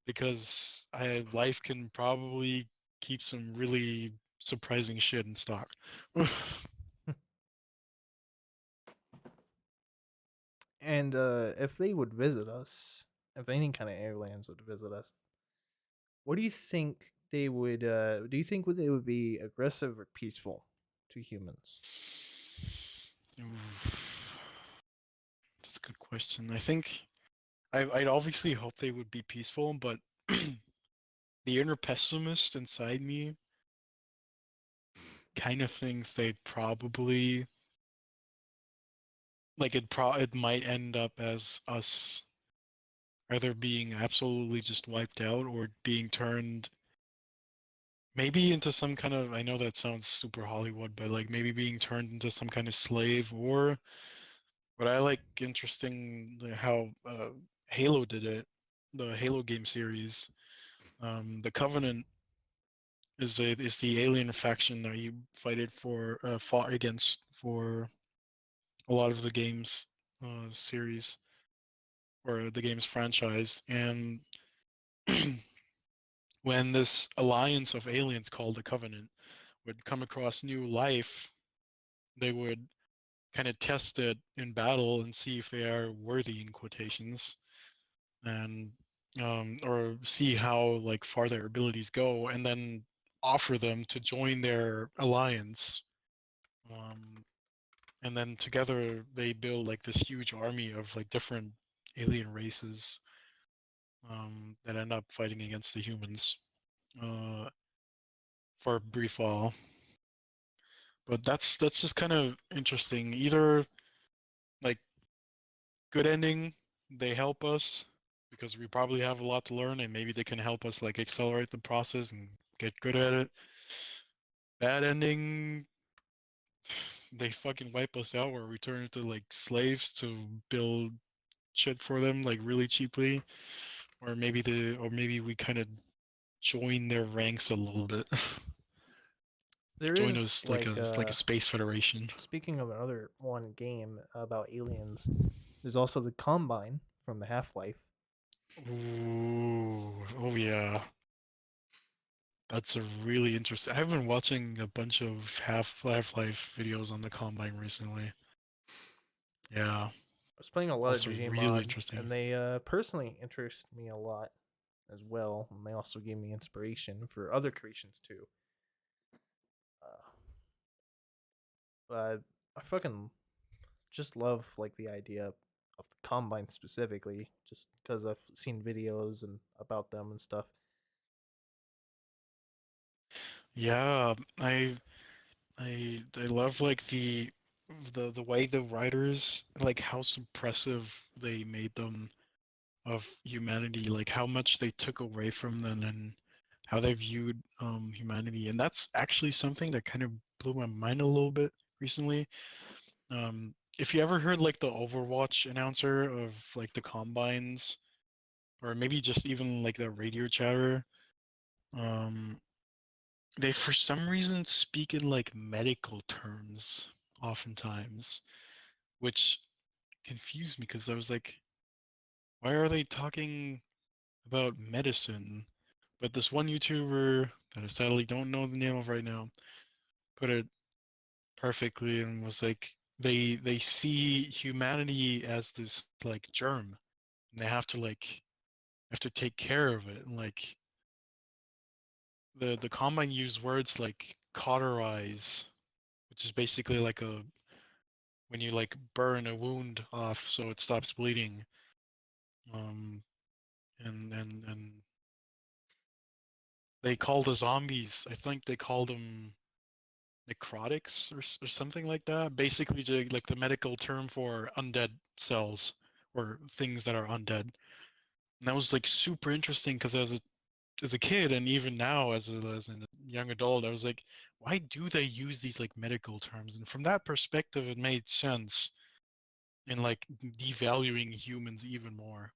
because life can probably keep some really surprising shit in stock. And if they would visit us, if any kind of aliens would visit us, what do you think they would? Do you think they would be aggressive or peaceful to humans? Oof, that's a good question. I think I'd obviously hope they would be peaceful, but the inner pessimist inside me kind of thinks they'd probably like it might end up as us either being absolutely just wiped out or being turned maybe into some kind of, I know that sounds super Hollywood, but like maybe being turned into some kind of slave, or what I like interesting how Halo did it, the Halo game series. The Covenant is the alien faction that you fought against for a lot of the games series or the game's franchise, and when this alliance of aliens called the Covenant would come across new life, they would kind of test it in battle and see if they are worthy in quotations, and or see how like far their abilities go, and then offer them to join their alliance. Um, and then together they build like this huge army of like different alien races that end up fighting against the humans uh, for a brief while. But that's just kind of interesting. Either like good ending, they help us because we probably have a lot to learn, and maybe they can help us like accelerate the process and get good at it. Bad ending, they fucking wipe us out or we turn into like slaves to build shit for them like really cheaply, or maybe we kind of join their ranks a little bit. There Join is us like a space federation. speaking of another one game about aliens, there's also the Combine from the Half Life. Ooh, oh yeah. That's a really interesting. I've been watching a bunch of Half-Life videos on the Combine recently. Yeah, I was playing a lot of also really Gmod, interesting. and they personally interest me a lot as well. And they also gave me inspiration for other creations too. Uh, but I fucking just love like the idea of the Combine specifically, just because I've seen videos and about them and stuff. Yeah, I love like the way the writers like how suppressive they made them of humanity, like how much they took away from them and how they viewed humanity. And that's actually something that kind of blew my mind a little bit recently. If you ever heard like the Overwatch announcer of like the combines, or maybe just even like the radio chatter, um, they for some reason speak in like medical terms oftentimes, which confused me because I was like, why are they talking about medicine? But this one YouTuber that I sadly don't know the name of right now put it perfectly and was like, they see humanity as this like germ, and they have to take care of it. And like the Combine use words like cauterize, which is basically like a when you like burn a wound off so it stops bleeding. Um, and they call the zombies. I think they called them necrotics or something like that. Basically, like the medical term for undead cells or things that are undead. And that was like super interesting because as a kid and even now as a young adult, I was like, why do they use these like medical terms? And from that perspective, it made sense in like devaluing humans even more.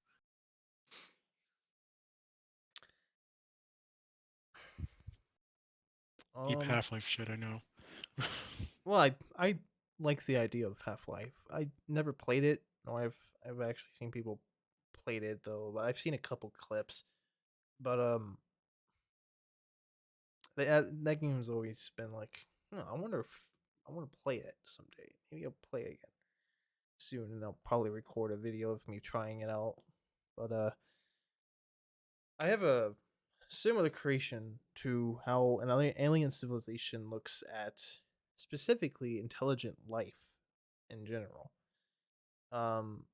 Deep Um, Half-Life shit, I know. well, I like the idea of Half Life. I never played it, nor I've actually seen people played it though. But I've seen a couple clips. But that game's always been like, I wonder if I want to play it someday. Maybe I'll play it again soon, and I'll probably record a video of me trying it out. But I have a similar creation to how an alien civilization looks at specifically intelligent life in general. Um,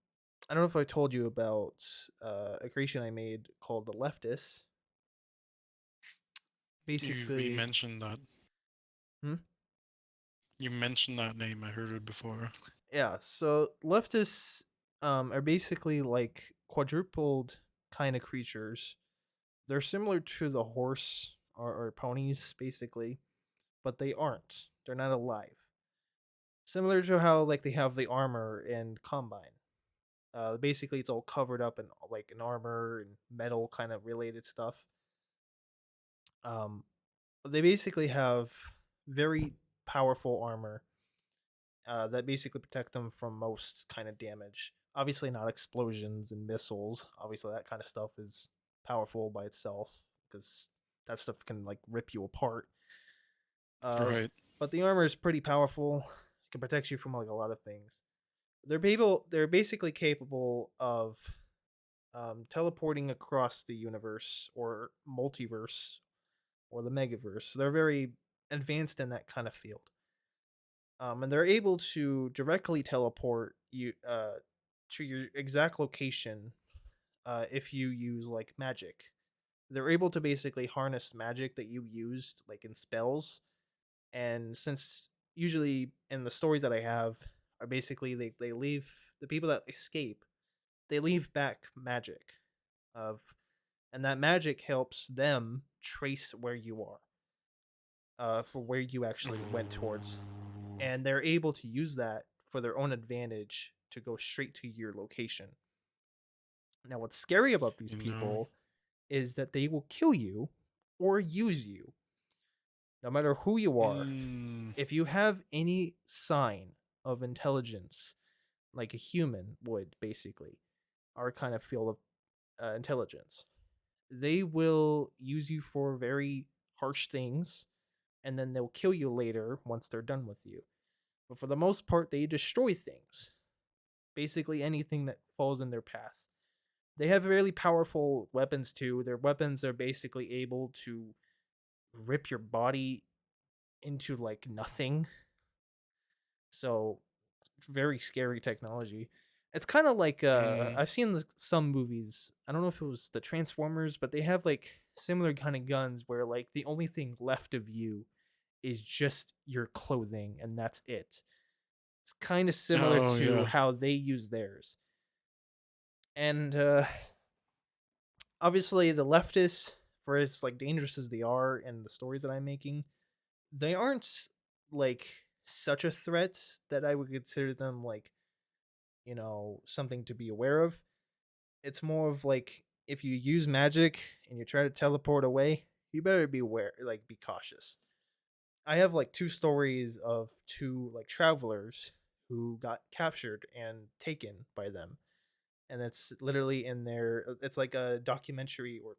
I don't know if I told you about a creation I made called the Leftist. You Basically, mentioned that. hmm? You mentioned that name. I heard it before. Yeah. So leftists are basically like quadrupled kind of creatures. They're similar to the horse or ponies, basically, but they aren't. They're not alive. Similar to how like they have the armor in Combine. Basically, it's all covered up in like an armor and metal kind of related stuff. Um, they basically have very powerful armor that basically protect them from most kind of damage. Obviously, not explosions and missiles. Obviously, that kind of stuff is powerful by itself because that stuff can like rip you apart. Uh, Right. but the armor is pretty powerful. It can protect you from like a lot of things. They're people. They're basically capable of teleporting across the universe or multiverse or the megaverse. They're very advanced in that kind of field. And they're able to directly teleport you to your exact location if you use like magic. They're able to basically harness magic that you used like in spells, and since usually in the stories that I have are basically they leave the people that escape, they leave back magic of, and that magic helps them trace where you are, for where you actually went towards, Ooh. and they're able to use that for their own advantage to go straight to your location. Now, what's scary about these You know. people is that they will kill you or use you, no matter who you are. Mm. If you have any sign of intelligence, like a human would, basically, our kind of field of intelligence, they will use you for very harsh things, and then they'll kill you later once they're done with you. But for the most part, they destroy things, basically anything that falls in their path. They have really powerful weapons too. Their weapons are basically able to rip your body into like nothing. So, very scary technology. It's kind of like Mm. I've seen some movies. I don't know if it was the Transformers, but they have like similar kind of guns where like the only thing left of you is just your clothing and that's it. It's kind of similar Oh to yeah. how they use theirs. And obviously the leftists, for as like dangerous as they are and the stories that I'm making, they aren't like such a threat that I would consider them like, something to be aware of. It's more of like if you use magic and you try to teleport away, you better be aware, like be cautious. I have like two stories of two like travelers who got captured and taken by them. And it's literally in their, it's like a documentary, or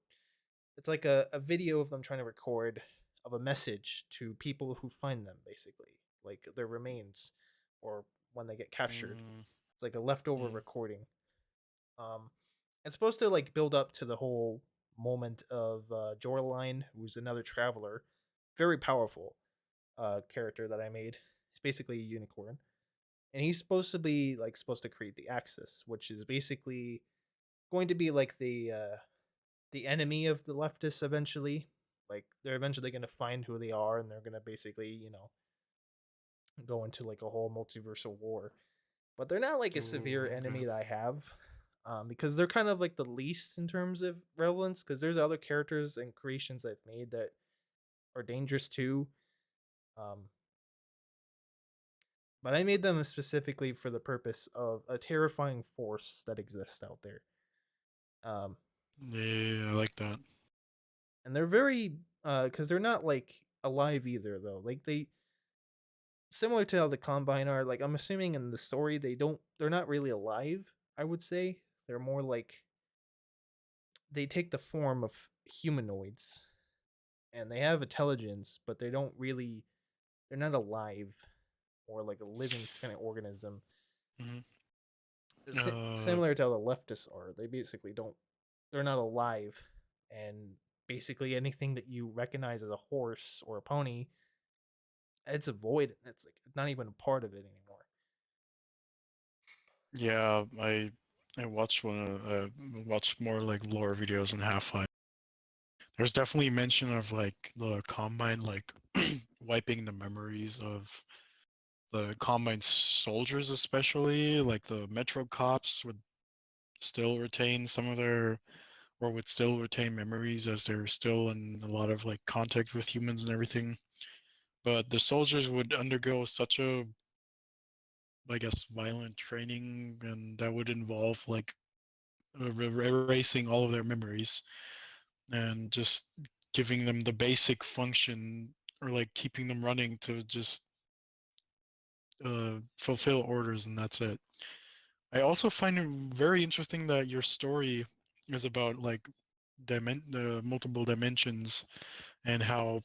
it's like a video of them trying to record of a message to people who find them, basically, like their remains, or when they get captured. Mm. It's like a leftover Mm. recording. Um, it's supposed to like build up to the whole moment of Joraline, who's another traveler, very powerful character that I made. He's basically a unicorn, and he's supposed to be like supposed to create the Axis, which is basically going to be like the enemy of the leftists eventually. Like they're eventually going to find who they are, and they're going to basically go into like a whole multiversal war. But they're not like a severe enemy Okay. that I have. because they're kind of like the least in terms of relevance. Because there's other characters and creations I've made that are dangerous too. Um, but I made them specifically for the purpose of a terrifying force that exists out there. Um, Yeah, I like that. and they're very because they're not like alive either though. Like they similar to how the Combine are. Like I'm assuming in the story they're not really alive. I would say they're more like they take the form of humanoids and they have intelligence, but they're not alive or like a living kind of organism. Hmm. Similar to how the leftists are. They basically don't they're not alive and basically anything that you recognize as a horse or a pony, it's a void. It's like not even a part of it anymore. Yeah, I watched watched more like lore videos in Half-Life. There's definitely mention of like the Combine like wiping the memories of the Combine soldiers, especially like the Metro cops would still retain some of their or would still retain memories as they're still in a lot of like contact with humans and everything. But the soldiers would undergo such a, I guess, violent training, and that would involve like erasing all of their memories and just giving them the basic function or like keeping them running to just fulfill orders, and that's it. I also find it very interesting that your story is about like multiple dimensions and how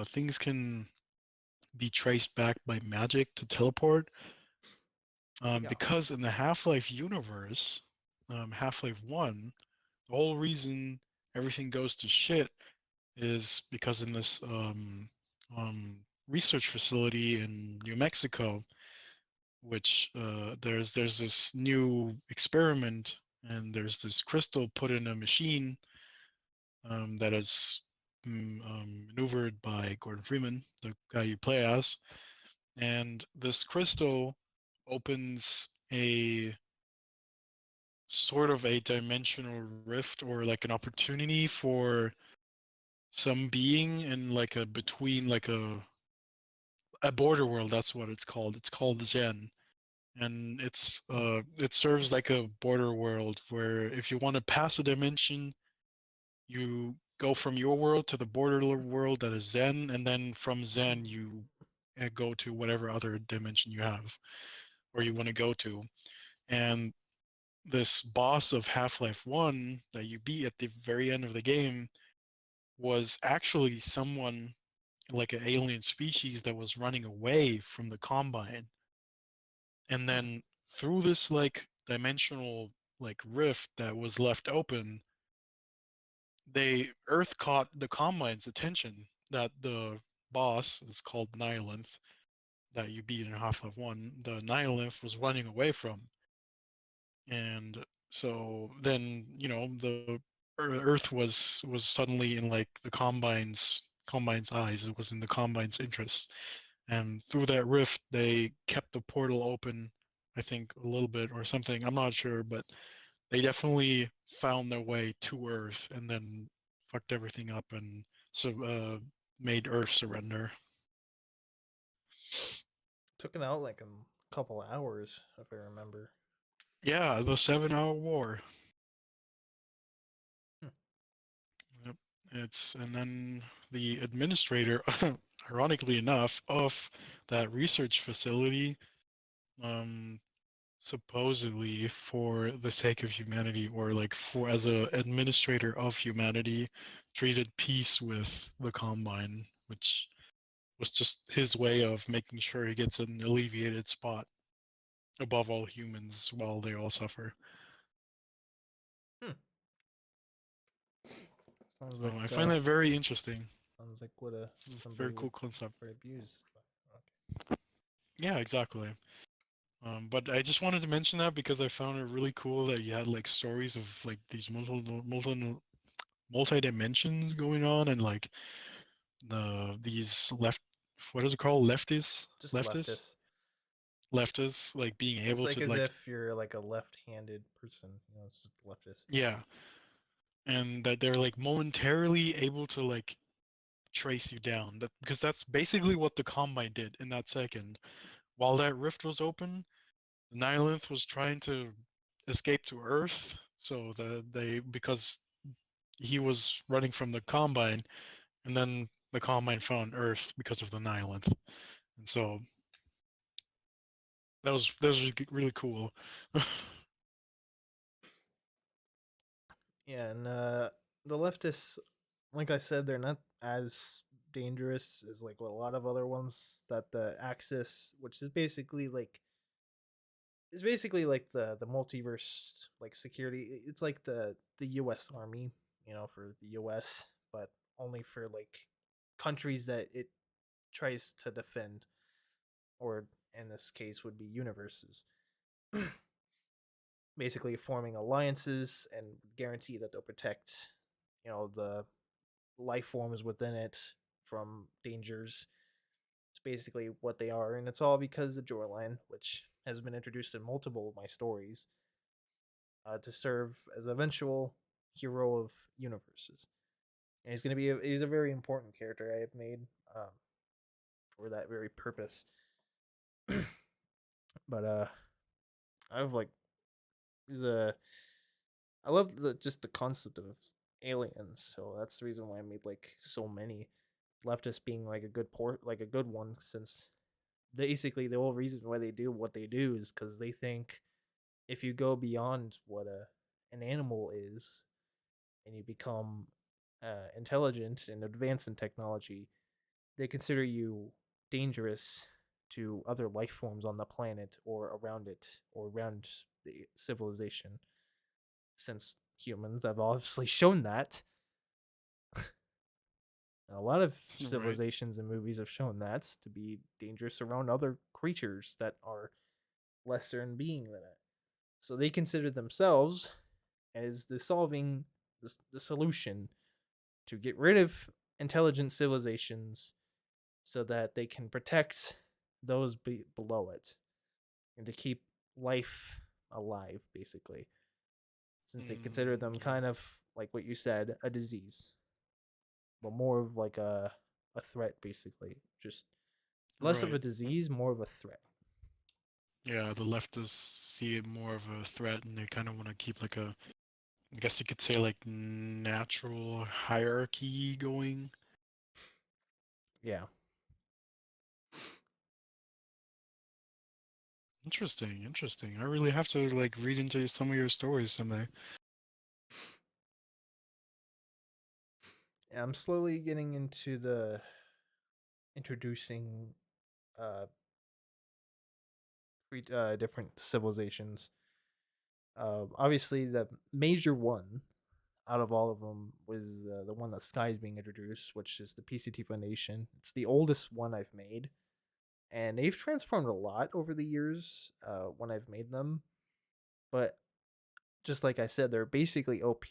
things can be traced back by magic to teleport. Yeah. Because in the Half-Life universe, Half-Life 1, the whole reason everything goes to shit is because in this research facility in New Mexico, which there's this new experiment and there's this crystal put in a machine that is maneuvered by Gordon Freeman, the guy you play as, and this crystal opens a sort of a dimensional rift or like an opportunity for some being in like a between like a border world. That's what it's called. It's called Zen, and it serves like a border world where if you want to pass a dimension, you go from your world to the border world that is Zen, and then from Zen you go to whatever other dimension you have or you want to go to. And this boss of Half-Life 1 that you beat at the very end of the game was actually someone like an alien species that was running away from the Combine. And Hmm. then through this like dimensional like rift that was left open, Earth caught the Combine's attention that the boss is called Nihilanth that you beat in Half-Life 1, the Nihilanth was running away from. And so then, the Earth was suddenly in like the Combine's eyes. It was in the Combine's interests. And through that rift, they kept the portal open, I think, a little bit or something. I'm not sure, but they definitely found their way to Earth and then fucked everything up and so made Earth surrender. Took it out like a couple hours, if I remember. Yeah, the 7-hour war. Hmm. Yep. It's and then the administrator, ironically enough, of that research facility, um, supposedly for the sake of humanity or like for as a administrator of humanity, treated peace with the Combine, which was just his way of making sure he gets an alleviated spot above all humans while they all suffer. Hmm. Sounds So like I find that very interesting. what a Very somebody cool concept. would abuse. Okay. Yeah, exactly. But I just wanted to mention that because I found it really cool that you had like stories of like these multi dimensions going on and like these what is it called? Just Leftists? leftist. leftists, like being It's able like to as like if you're like a left-handed person. It's just leftist. yeah, and that they're like momentarily able to like trace you down. That because that's basically what the Combine did in that second. While that rift was open, the Nihilith was trying to escape to Earth, so they because he was running from the Combine, and then the Combine found Earth because of the Nihilith, and so that was really cool. Yeah, and the leftists, like I said, they're not as dangerous as like what a lot of other ones. That the Axis, which is basically like the multiverse like security. It's like the U.S. Army, for the U.S., but only for like countries that it tries to defend, or in this case would be universes. Basically forming alliances and guarantee that they'll protect, the life forms within it from dangers. It's basically what they are, and it's all because of Joyline, which has been introduced in multiple of my stories, to serve as eventual hero of universes. And he's a very important character I have made, for that very purpose. But I have like he's a I love just the concept of aliens, so that's the reason why I made like so many. Leftist being like a good one, since basically the whole reason why they do what they do is because they think if you go beyond what an animal is and you become intelligent and advanced in technology, they consider you dangerous to other life forms on the planet or around it or around the civilization. Since humans have obviously shown that, a lot of Right. civilizations and movies have shown that to be dangerous around other creatures that are lesser in being than it. So they consider themselves as the solution to get rid of intelligent civilizations so that they can protect those below it and to keep life alive, basically. Since they consider them Yeah. kind of like what you said, a disease, but more of like a threat, basically. Just less of a Right. disease, more of a threat. Yeah, the leftists see it more of a threat, and they kind of want to keep like a, I guess you could say like natural hierarchy going. Yeah. Interesting, interesting. I really have to like read into some of your stories someday. I'm slowly getting into the introducing uh, different civilizations. Obviously, the major one out of all of them was the one that Sky is being introduced, which is the PCT Foundation. It's the oldest one I've made, and they've transformed a lot over the years when I've made them. But just like I said, they're basically OP,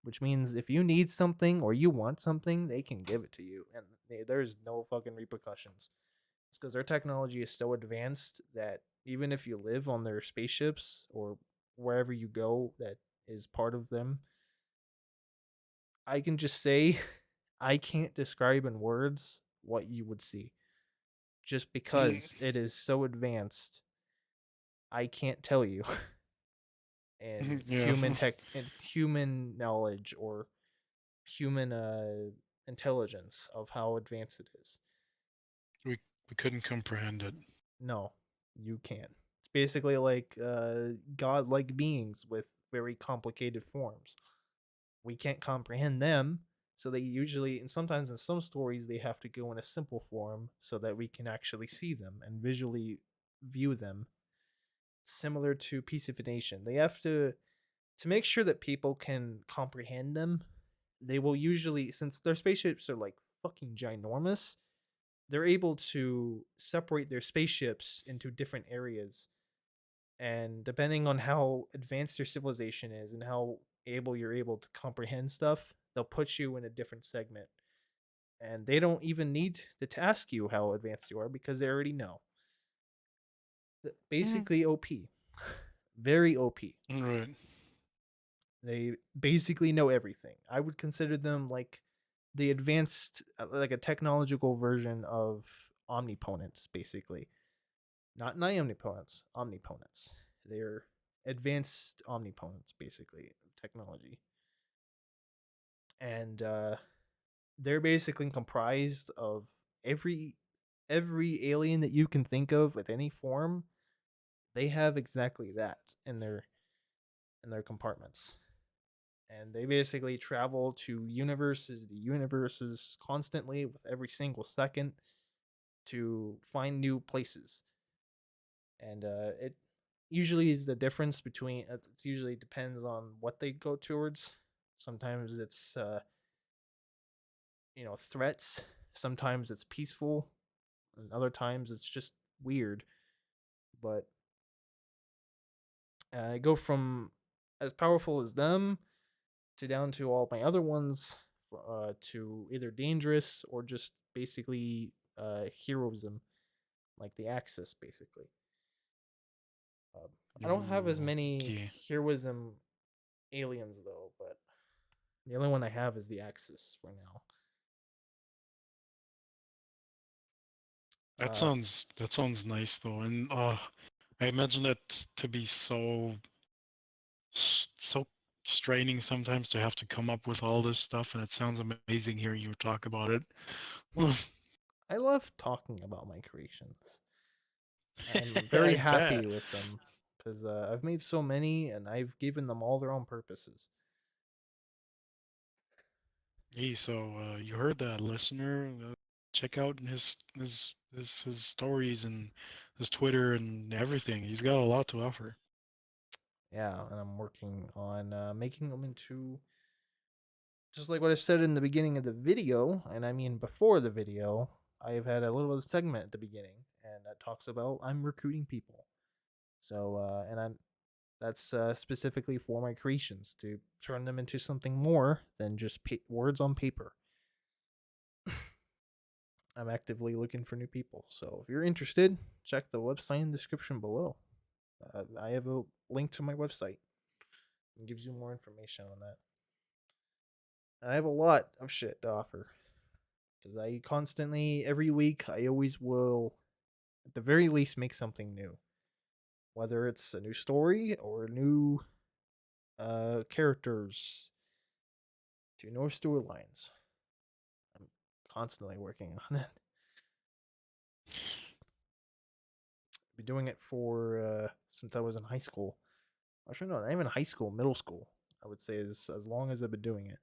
which means if you need something or you want something, they can give it to you, and there's no fucking repercussions. It's because their technology is so advanced that even if you live on their spaceships or wherever you go that is part of them, I can just say I can't describe in words what you would see. Just because it is so advanced, I can't tell you. And Yeah, human knowledge or human intelligence of how advanced it is. we we couldn't comprehend it. No, you can't. It's basically like godlike beings with very complicated forms. We can't comprehend them, so they usually, and sometimes in some stories, they have to go in a simple form so that we can actually see them and visually view them. Similar to Piece of Nation, they have to make sure that people can comprehend them. They will usually, since their spaceships are like fucking ginormous, they're able to separate their spaceships into different areas, and depending on how advanced your civilization is and how you're able to comprehend stuff, they'll put you in a different segment, and they don't even need to ask you how advanced you are because they already know. Mm, Basically OP. Very OP. right. They basically know everything. I would consider them like the advanced, like a technological version of omniponents, basically. Not omniponents, omniponents. They're advanced omniponents, basically, technology. And they're basically comprised of every every alien that you can think of with any form. They have exactly that in their compartments, and they basically travel to universes constantly with every single second to find new places. And it usually is the difference between it usually depends on what they go towards. Sometimes it's threats, sometimes it's peaceful, and other times it's just weird. But I go from as powerful as them to down to all my other ones, to either dangerous or just basically heroism, like the Axis, basically. Um, I don't have as many Okay. heroism aliens though, but the only one I have is the Axis for now. Uh, That sounds nice though, and I imagine that to be so straining sometimes to have to come up with all this stuff, and it sounds amazing hearing you talk about it. I love talking about my creations. I'm very I happy bet. with them because I've made so many and I've given them all their own purposes. Hey, so you heard that, listener? Check out his stories and his Twitter and everything. He's got a lot to offer. Yeah, and I'm working on making them into just like what I said in the beginning of the video, and I mean before the video. I've had a little segment at the beginning, and that talks about I'm recruiting people. So, and I'm that's specifically for my creations to turn them into something more than just words on paper. I'm actively looking for new people. So if you're interested, check the website in the description below. I have a link to my website. It gives you more information on that. And I have a lot of shit to offer because I constantly, every week, I always will, at the very least, make something new. Whether it's a new story or new characters to new storylines. I'm constantly working on it. I've been doing it for since I was in high school. Actually, no, not even high school, middle school. I would say as long as I've been doing it.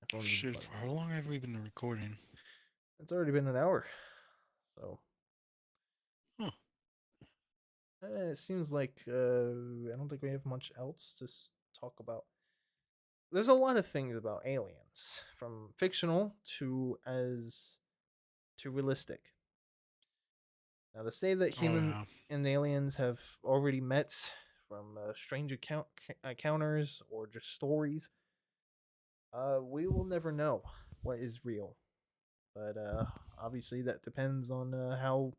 My phone's been Shit, buzzing. for how long have we been recording? It's already been an hour, so Huh. it seems like I don't think we have much else to talk about. There's a lot of things about aliens, from fictional to realistic. Now, to say that Oh human yeah. and aliens have already met from strange encounters or just stories, we will never know what is real. But obviously, that depends on how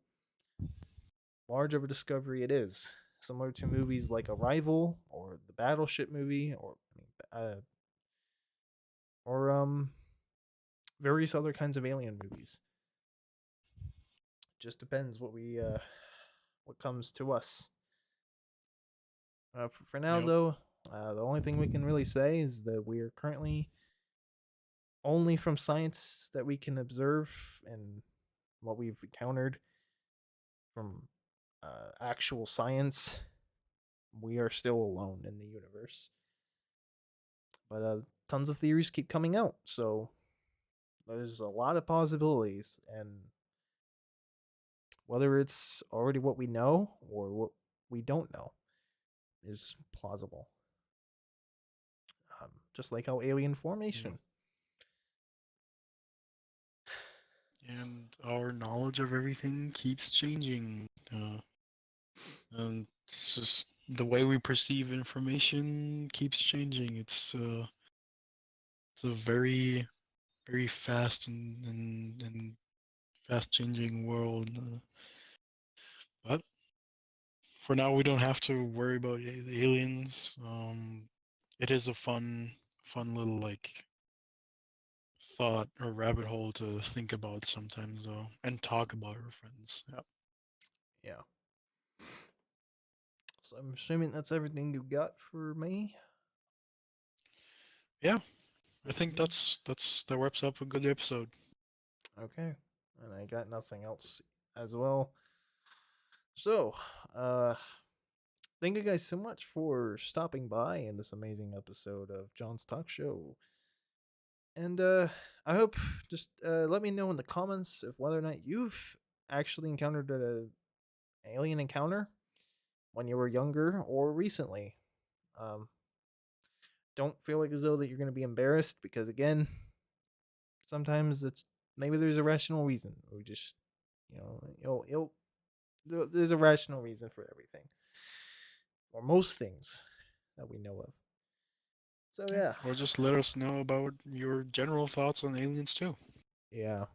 large of a discovery it is. Similar to movies like Arrival or the Battleship movie, or various other kinds of alien movies. Just depends what comes to us. For now, Yep. though, the only thing we can really say is that we are currently only from science that we can observe and what we've encountered from actual science. We are still alone in the universe, but tons of theories keep coming out, so there's a lot of possibilities, and whether it's already what we know or what we don't know is plausible. Just like how alien Yep. formation. And our knowledge of everything keeps changing. And it's just the way we perceive information keeps changing. It's a very very fast and fast changing world. But for now, we don't have to worry about the aliens. It is a fun little like thought or rabbit hole to think about sometimes, though, and talk about with friends. Yeah. Yeah. So I'm assuming that's everything you got for me. Yeah, I think Mhm. that wraps up a good episode. Okay. And I got nothing else as well. So, uh, thank you guys so much for stopping by in this amazing episode of John's Talk Show. And I hope just let me know in the comments if whether or not you've actually encountered an alien encounter when you were younger or recently. Um, don't feel like as though that you're going to be embarrassed because again, sometimes it's maybe there's a rational reason. We just there's a rational reason for everything or most things that we know of. So Yeah. yeah, Or just let us know about your general thoughts on aliens too. yeah,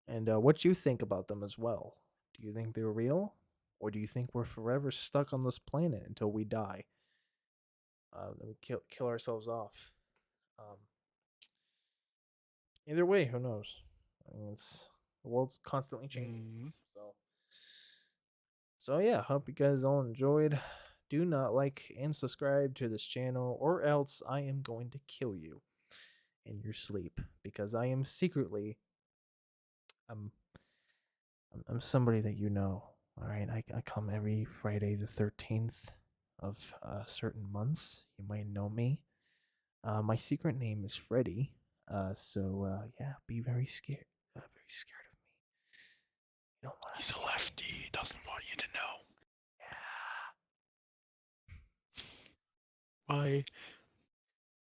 and what you think about them as well. Do you think they're real, or do you think we're forever stuck on this planet until we die? Then we kill ourselves off. Um, Either way, who knows? I mean, it's the world's constantly changing. Mm, So, so yeah, hope you guys all enjoyed. Do not like and subscribe to this channel, or else I am going to kill you in your sleep because I am secretly I'm I'm somebody that you know. All right, I come every Friday the 13th of certain months. You might know me. My secret name is Freddy. Yeah, be very scared. Very scared of me. You don't want to he's see a me. lefty. He doesn't want you to know. Yeah. Bye.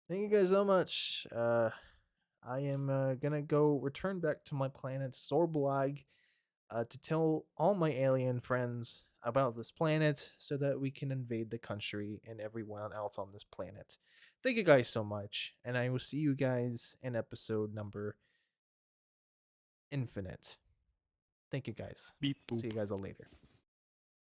Thank you guys so much. I am gonna go return back to my planet Sorblag to tell all my alien friends about this planet so that we can invade the country and everyone else on this planet. Thank you guys so much, and I will see you guys in episode number infinite. Thank you guys. Beep See boop. you guys all later.